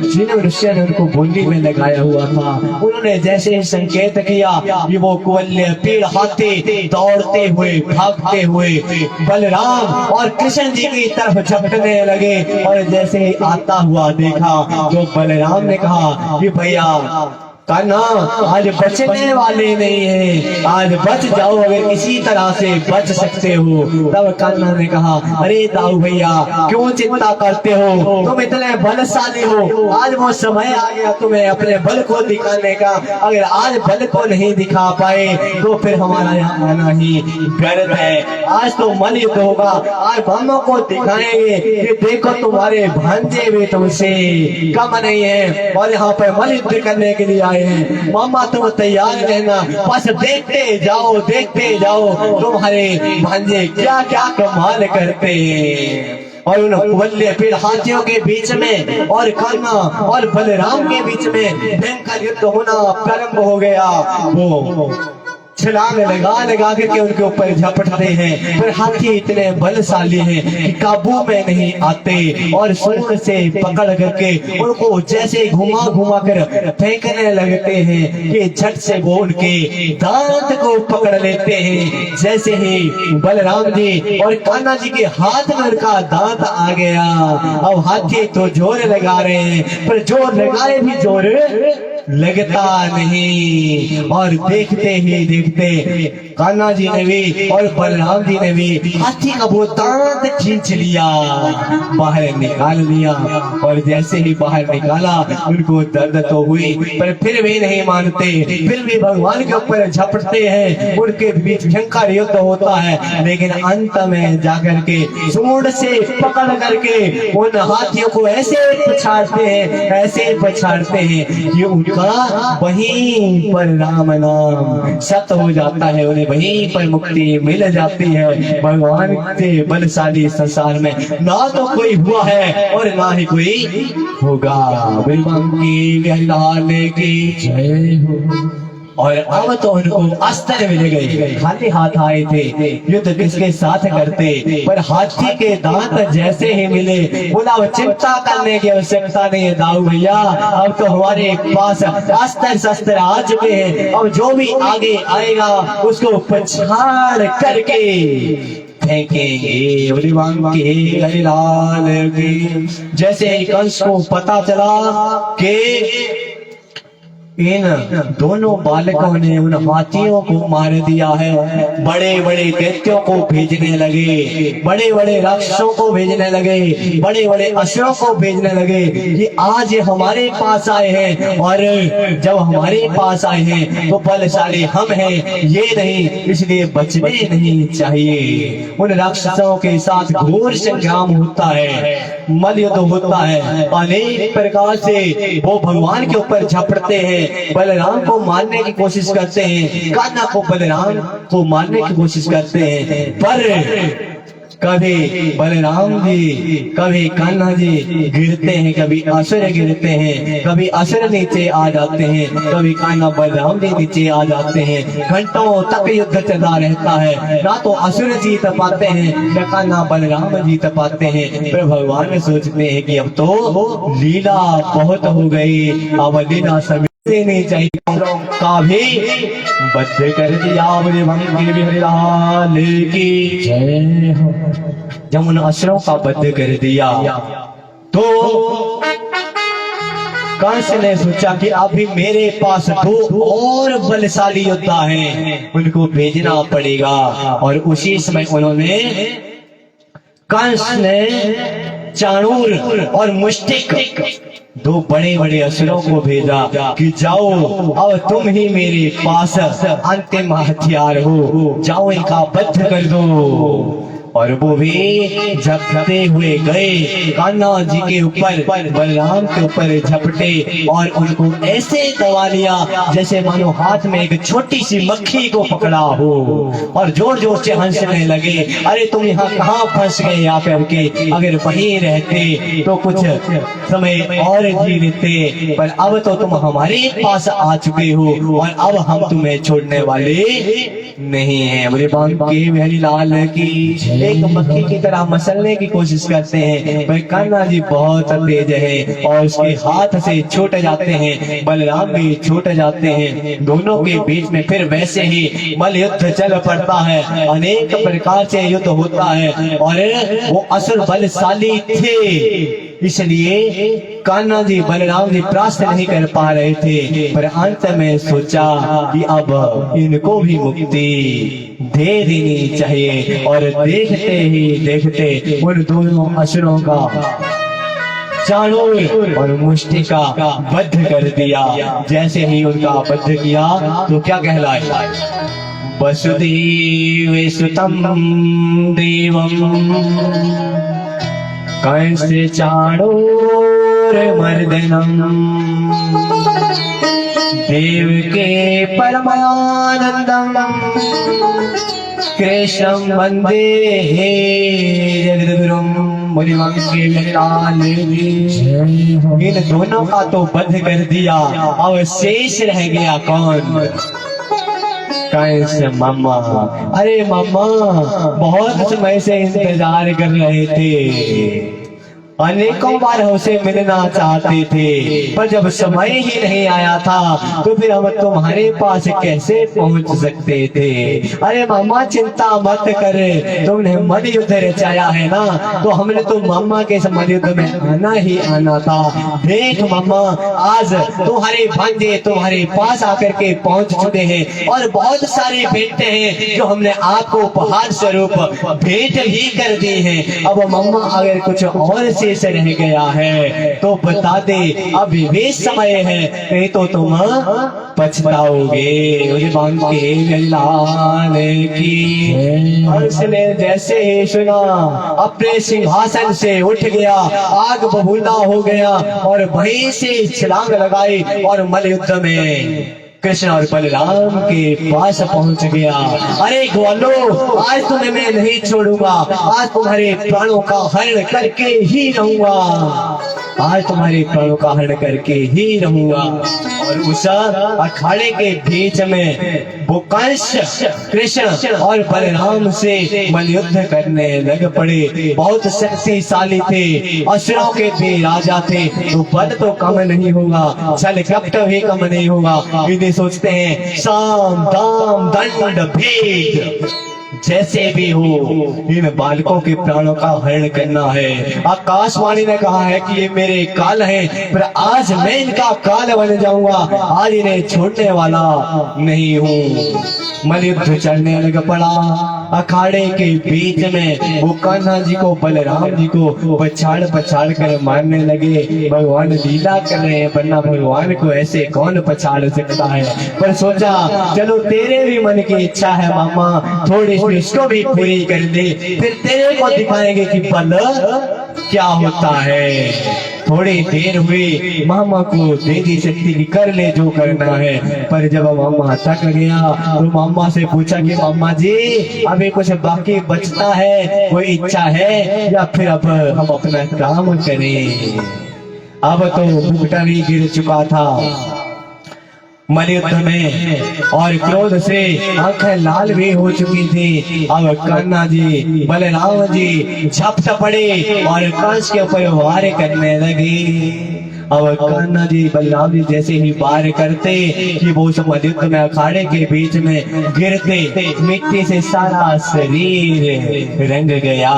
जिन ऋषि ने उनको बोली में लगाया हुआ था, उन्होंने जैसे ही संकेत किया कि वो कुवल्य पीड़ हाथी दौड़ते हुए भागते हुए बलराम और कृष्ण जी की तरफ झपटने लगे। और जैसे ही आता हुआ देखा तो बलराम ने कहा कि भैया कान्हा आज बचने वाले नहीं है, आज बच जाओ, अगर किसी तरह से बच सकते हो। तब कान्हा ने कहा अरे दाऊ भैया क्यों चिंता करते हो, तुम इतने बलशाली हो, आज वो समय आ गया तुम्हें अपने बल को दिखाने का। अगर आज बल को नहीं दिखा पाए तो फिर हमारा यहाँ आना ही व्यर्थ है। आज तो मन युद्ध होगा, आज हम को दिखाएंगे कि देखो तुम्हारे भांजे भी तुमसे कम नहीं है और यहाँ पर मन युद्ध करने के लिए आए हैं। मामा तुम तैयार रहना, बस देखते जाओ तुम्हारे भांजे क्या क्या कमाल करते हैं। और उन कुवल्य पीड़ हाथियों के बीच में और कान्हा और बलराम के बीच में भयंकर युद्ध होना प्रारंभ हो गया। वो छलांग लगा करके उनके ऊपर झपटते हैं, पर हाथी इतने बलशाली हैं कि काबू में नहीं आते और सूंड से पकड़ करके उनको जैसे घुमा कर फेंकने लगते हैं कि झट से वो उनके दांत को पकड़ लेते हैं। जैसे ही बलराम जी और कान्हा जी के हाथ में उनका दांत आ गया, अब हाथी तो जोर लगा रहे हैं, पर जोर लगाए भी जोर लगता नहीं। और देखते ही देखते कान्हा जी ने भी और बलराम जी ने भी हाथी का वो दांत खींच लिया, बाहर निकाल लिया। और जैसे ही बाहर निकाला उनको दर्द तो हुई, पर फिर भी नहीं मानते, फिर भी भगवान के ऊपर झपटते हैं। उनके बीच भयंकर युद्ध होता है, लेकिन अंत में जाकर के सूंड से पकड़ करके उन हाथियों को ऐसे पछाड़ते हैं कि उनका वहीं पर राम नाम सत्य हो जाता है, उन्हें वहीं पर मुक्ति मिल जाती है। भगवान के बलशाली संसार में ना तो कोई हुआ है और ना ही कोई होगा। भगवान की हरिलाल की जय हो। और अब तो उनको अस्त्र मिल गए, खाली हाथ आए थे युद्ध किसके साथ करते, पर हाथी के दांत जैसे ही मिले बोला चिंता करने की आवश्यकता नहीं है दाऊ भैया, अब तो हमारे पास अस्त्र शस्त्र आ चुके हैं, अब जो भी आगे आएगा उसको पछाड़ करके फेंकेंगे। हरिलाल की। जैसे ही कंस को पता चला कि इन दोनों बालकों ने उन हाथियों को मार दिया है, बड़े बड़े दैत्यों को भेजने लगे, बड़े बड़े राक्षसों को भेजने लगे, बड़े बड़े असुरों को भेजने लगे कि आज ये हमारे पास आए हैं, और जब हमारे पास आए हैं तो बलशाली हम हैं, ये नहीं, इसलिए बचने नहीं चाहिए। उन राक्षसों के साथ घोर संग्राम होता है, मल युद्ध होता है, अनेक प्रकार से वो भगवान के ऊपर झपटते हैं, बलराम को मारने की कोशिश करते हैं, कान्हा को बलराम को मारने की कोशिश करते हैं, पर कभी बलराम जी, कभी कान्हा जी गिरते हैं, कभी असुर गिरते हैं, कभी असुर नीचे आ जाते हैं, कभी कान्हा बलराम जी नीचे आ जाते हैं। घंटों तक युद्ध चलता रहता है, ना तो असुर जीत पाते हैं न कान्हा बलराम जीत पाते हैं। फिर भगवान सोचते हैं कि अब तो लीला बहुत हो गई, अब लीला समय नहीं चाहिए का भी बद्ध कर दिया। मुझे भंगी बिहारी की जय हो। जब उन असुरों का बद्ध कर दिया तो कंस ने सोचा कि अभी मेरे पास दो और बलशाली योद्धा हैं, उनको भेजना पड़ेगा। और उसी समय उन्होंने, कंस ने चाणूर और मुष्टिक, दो बड़े बड़े असुरों को भेजा कि जाओ, अब तुम ही मेरे पास अंतिम हथियार हो, जाओ इनका वध कर दो। और वो भी झपटते हुए गए, कान्हा जी के ऊपर, बलराम के ऊपर झपटे और उनको ऐसे दबा लिया जैसे मानो हाथ में एक छोटी सी मक्खी को पकड़ा हो, और जोर जोर से हंसने लगे। अरे तुम यहाँ कहाँ फंस गए आकर के, अगर वहीं रहते तो कुछ समय और जी लेते, पर अब तो तुम हमारे पास आ चुके हो और अब हम तुम्हें छोड़ने वाले नहीं है। बोले बांके बिहारी लाल की। एक मक्खी की तरह मसलने की कोशिश करते हैं, पर कान्हा जी बहुत तेज है और उसके हाथ से छूट जाते हैं, बलराम भी छूट जाते हैं। दोनों के बीच में फिर वैसे ही मल युद्ध चल पड़ता है, अनेक प्रकार से युद्ध होता है। और वो असुर बलशाली थे, इसलिए कान्हा जी बलराम जी परास्त नहीं कर पा रहे थे, पर अंत में सोचा कि अब इनको भी मुक्ति दे देनी चाहिए। और देखते ही देखते उन दोनों असुरों का, चाणूर और मुष्टिका वध कर दिया। जैसे ही उनका वध किया तो क्या कहलाए, वसुदेव सुतम देवम कंस चाणूर मर्दनम देव के परमानंदम कृष्णं वंदे जगद्गुरुम। मुनि इन दोनों का तो वध कर दिया, अब शेष रह गया कौन, कंस मामा। अरे मामा बहुत समय से इंतजार कर रहे थे, अनेकों बार हमसे मिलना चाहते थे, पर जब समय ही नहीं आया था तो फिर हम तुम्हारे पास कैसे पहुंच सकते थे। अरे मामा चिंता मत कर, तुमने मद युद्ध रचाया है ना, तो हमने तो मामा के मद युद्ध में आना ही आना था। देख मामा, आज तुम्हारे भांजे तुम्हारे पास आकर के पहुंच चुके हैं और बहुत सारे भेंटे हैं जो हमने आपको उपहार स्वरूप भेंट भी कर दी है। अब मामा अगर कुछ और से रह गया है तो बता दे, अभी भी समय है, नहीं तो तुम पछताओगे। मुझे बांके लाल की। हंस ने जैसे ही सुना अपने सिंहासन से उठ गया, आग बबूला हो गया और वहीं से छलांग लगाई और मल युद्ध में कृष्ण और बलराम के पास पहुंच गया। अरे ग्वालो, आज तुम्हें मैं नहीं छोड़ूंगा, आज तुम्हारे प्राणों का हरण करके ही रहूंगा, आज तुम्हारे प्राणों का हरण करके ही रहूंगा। और उस अखाड़े के बीच में वो कंस कृष्ण और बलराम से मल्लयुद्ध करने लग पड़े। बहुत शक्तिशाली थे, असुरों के भी राजा थे, तो बल तो कम नहीं होगा, छल कपट भी कम नहीं होगा। इन्हें सोचते हैं साम दाम दंड भेद, जैसे भी हो इन बालकों के प्राणों का हरण करना है। आकाशवाणी ने कहा है कि ये मेरे काल हैं, पर आज मैं इनका काल बन जाऊंगा, आज इन्हें छोड़ने वाला नहीं हूँ। मलयुद्ध चलने लग पड़ा। अखाड़े के बीच में वो कान्हा जी को बलराम जी को पछाड़ पछाड़ कर मारने लगे। भगवान लीला कर रहे हैं, वरना भगवान को ऐसे कौन पछाड़ सकता है। पर सोचा चलो तेरे भी मन की इच्छा है मामा, थोड़ी सी इसको भी पूरी कर दे, फिर तेरे को दिखाएंगे कि बल क्या होता है। थोड़ी देर हुई, मामा को देगी शक्ति की कर ले जो करना है। पर जब मामा थक गया तो मामा से पूछा कि मामा जी अभी कुछ बाकी बचता है, कोई इच्छा है या फिर अब हम अपना काम करें। अब तो मुकुटा भी गिर चुका था मलयुद्ध में और क्रोध से आंखें लाल भी हो चुकी थी। अब कान्हा जी बलराम जी झपट पड़े और कंस के ऊपर वार करने लगे। अब कान्हा जी बलराम जी जैसे ही वार करते कि वो सब मलयुद्ध में अखाड़े के बीच में गिरते, मिट्टी से सारा शरीर रंग गया।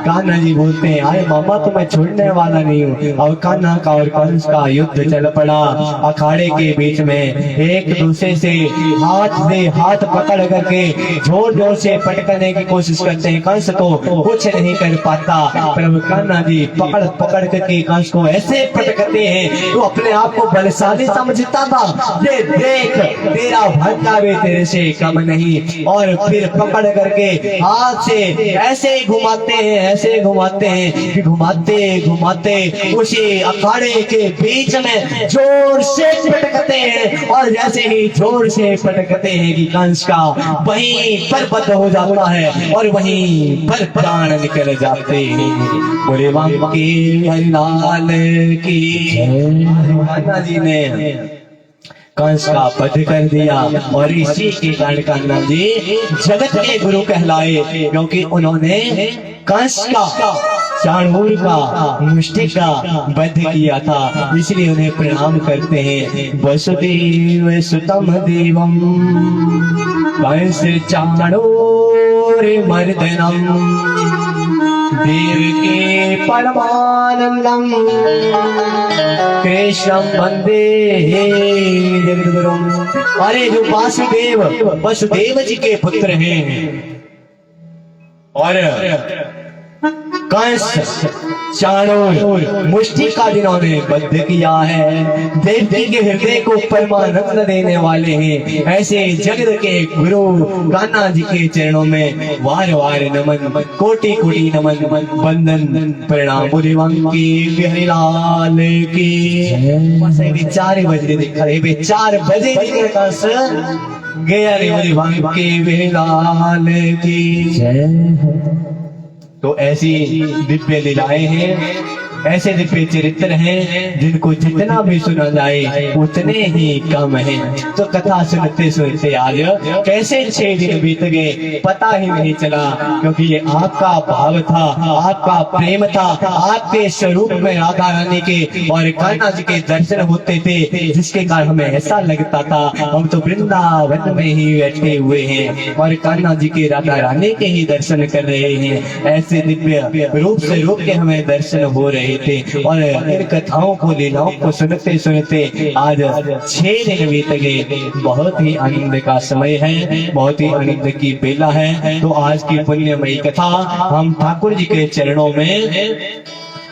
कान्हा जी बोलते हैं अरे मामा तो मैं छोड़ने वाला नहीं हूँ। और कान्हा का और कंस का युद्ध चल पड़ा। अखाड़े के बीच में एक दूसरे से हाथ पकड़ करके जोर जोर से पटकने की कोशिश करते हैं। कंस तो कुछ नहीं कर पाता, पर कान्हा जी पकड़ पकड़ करके कंस को ऐसे पटकते हैं तो अपने आप को बलशाली समझता था। ये देख तेरा भट्टा भी तेरे से कम नहीं। और फिर पकड़ करके हाथ से ऐसे घुमाते हैं, ऐसे घुमाते हैं कि घुमाते घुमाते उसी अखाड़े के बीच में जोर से पटकते हैं। और जैसे ही जोर से पटकते हैं कि कंस का वहीं पर वध हो जाता है और वहीं पर प्राण निकल जाते हैं। बोले बाबा की हरिलाल की। कान्हा जी ने कंस का वध कर दिया और इसी के कारण कान्हा जी जगत के गुरु कहलाए, क्योंकि उन्होंने कंस का चाणूर का मुष्टि का वध किया था। इसलिए उन्हें प्रणाम करते हैं। वसुदेव सुतम देवम कंस चाणूर मर्दनम देव के परमानंदम कृष्णम वंदे जगद्गुरुम। अरे जो वसुदेव जी के पुत्र हैं और कंस चाणूर मुष्टि का जिन्होंने वध किया है, देवकी के हृदय को परमानंद देने वाले हैं, ऐसे जगत के गुरु कान्हा जी के चरणों में वार वार नमन, कोटि कोटि नमन, वंदन प्रणाम। की बिहारीलाल की। 4 बजे दिखा रहे, 4 बजे कंस गया रे के बिहारीलाल की। तो ऐसी दिव्य लीलाएं हैं, ऐसे दिव्य चरित्र हैं जिनको जितना भी सुना जाए उतने ही कम है। तो कथा सुनते सुनते आज कैसे 6 दिन बीत गए पता ही नहीं चला, क्योंकि ये आपका भाव था, आपका प्रेम था, आपके स्वरूप में राधा रानी के और कान्हा जी के दर्शन होते थे, जिसके कारण हमें ऐसा लगता था हम तो वृंदावन में ही बैठे हुए हैं और कान्हा जी के राधा रानी के ही दर्शन कर रहे हैं। ऐसे दिव्य रूप से रूप के हमें दर्शन हो रहे थे और इन कथाओं को लीलाओं को सुनते सुनते आज 6 दिन बीत गए। बहुत ही आनंद का समय है, बहुत ही आनंद की बेला है। तो आज की पुण्यमयी कथा हम ठाकुर जी के चरणों में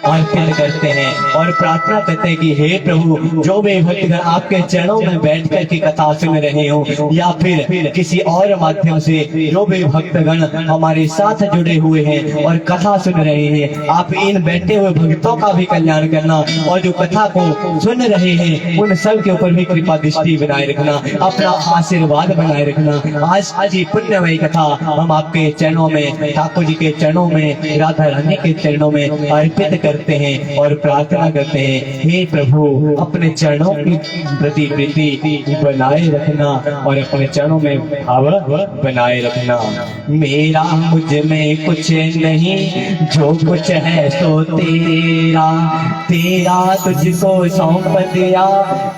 अर्पित करते हैं और प्रार्थना करते हैं कि हे प्रभु, जो भी भक्तगण आपके चरणों में बैठ कर की कथा सुन रहे हो या फिर किसी और माध्यम से जो भी भक्तगण हमारे साथ जुड़े हुए हैं और कथा सुन रहे हैं, आप इन बैठे हुए भक्तों का भी कल्याण करना और जो कथा को सुन रहे हैं उन सब के ऊपर भी कृपा दृष्टि बनाए रखना, अपना आशीर्वाद बनाए रखना। आज की पुण्यमयी कथा हम आपके चरणों में, ठाकुर जी के चरणों में, राधा रानी के चरणों में अर्पित करते हैं और प्रार्थना करते हैं, हे प्रभु अपने चरणों की प्रति प्रीति बनाए रखना और अपने चरणों में भाव बनाए रखना। मेरा मुझ में कुछ नहीं, जो कुछ है सो तेरा, तेरा तुझको सौंप दिया,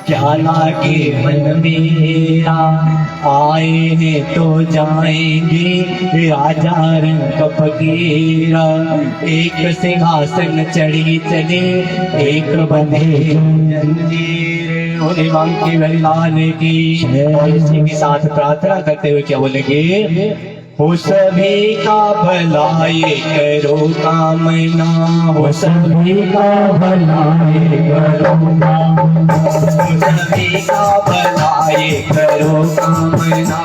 क्या लागे मन मेरा। आए हैं तो जाएंगे राजा रंग फकीरा, एक सिंहासन चढ़ी चले, एक बंधे जंजीर। बोले मांग की लाने की। और इसी के साथ प्रार्थना करते हुए क्या बोलेंगे, हो सभी का भलाई करो कामना, हो सभी का भलाई करूँगा, सभी का भलाई करो कामना,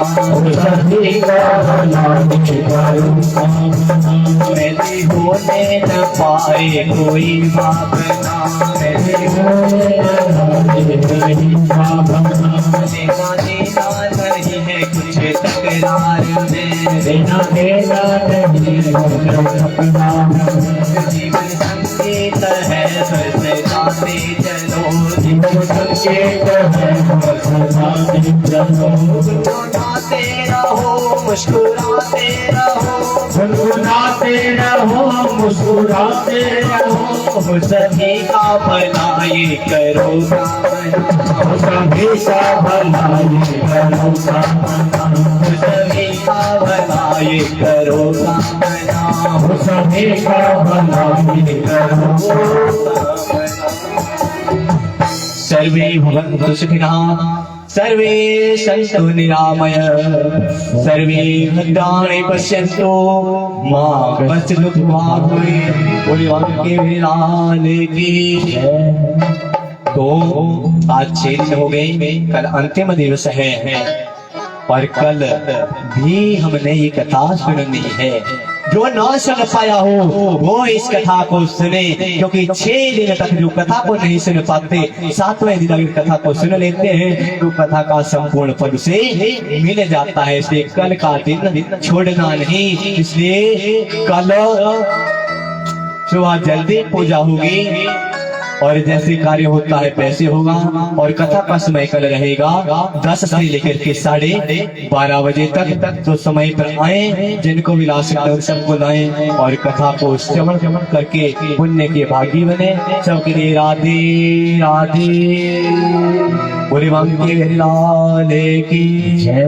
सभी का भलाई करूँगा। मेरे होने न पाए कोई भावना, मेरे लेना देना नहीं है कुछ तकरार में, देना देना नहीं जीवन संगीत है बस गाते चलो, जीवन संकेत है गाते रहो मुस्कुराते रहो, गुनगुनाते रहो मुस्कुराते रहो। सभी का भलाई करो कामना, सभी का भलाई करो सभी का भलाई करो कामना, सभी का भलाई करो। सर्वे भवन्तु सुखिनः, सर्वे सन्तु निरामयाः, सर्वे भद्राणि पश्यन्तु मा कश्चित् दुःखभाग् भवेत्। बोले वाल्मीकि विलास की। तो आज 6 दिन हो गए, कल अंतिम दिवस है और कल भी हमने ये कथा सुननी है। जो न सुन पाया हो वो इस कथा को सुने, क्योंकि 6 दिन तक जो कथा को नहीं सुन पाते 7वें दिन अगर कथा को सुन लेते हैं तो कथा का संपूर्ण फल से मिल जाता है। इसलिए कल का दिन छोड़ना नहीं, इसलिए कल सुबह जल्दी पूजा होगी और जैसे कार्य होता है वैसे होगा। और कथा का समय कल रहेगा 10 से लेकर के 12:30 बजे तक। तो समय पर आए, जिनको विलास सबको लाएं और कथा को श्रवण करके पुण्य के भागी बने। सबके लिए राधे राधे। बोले वाल्मीकि लाल की जय।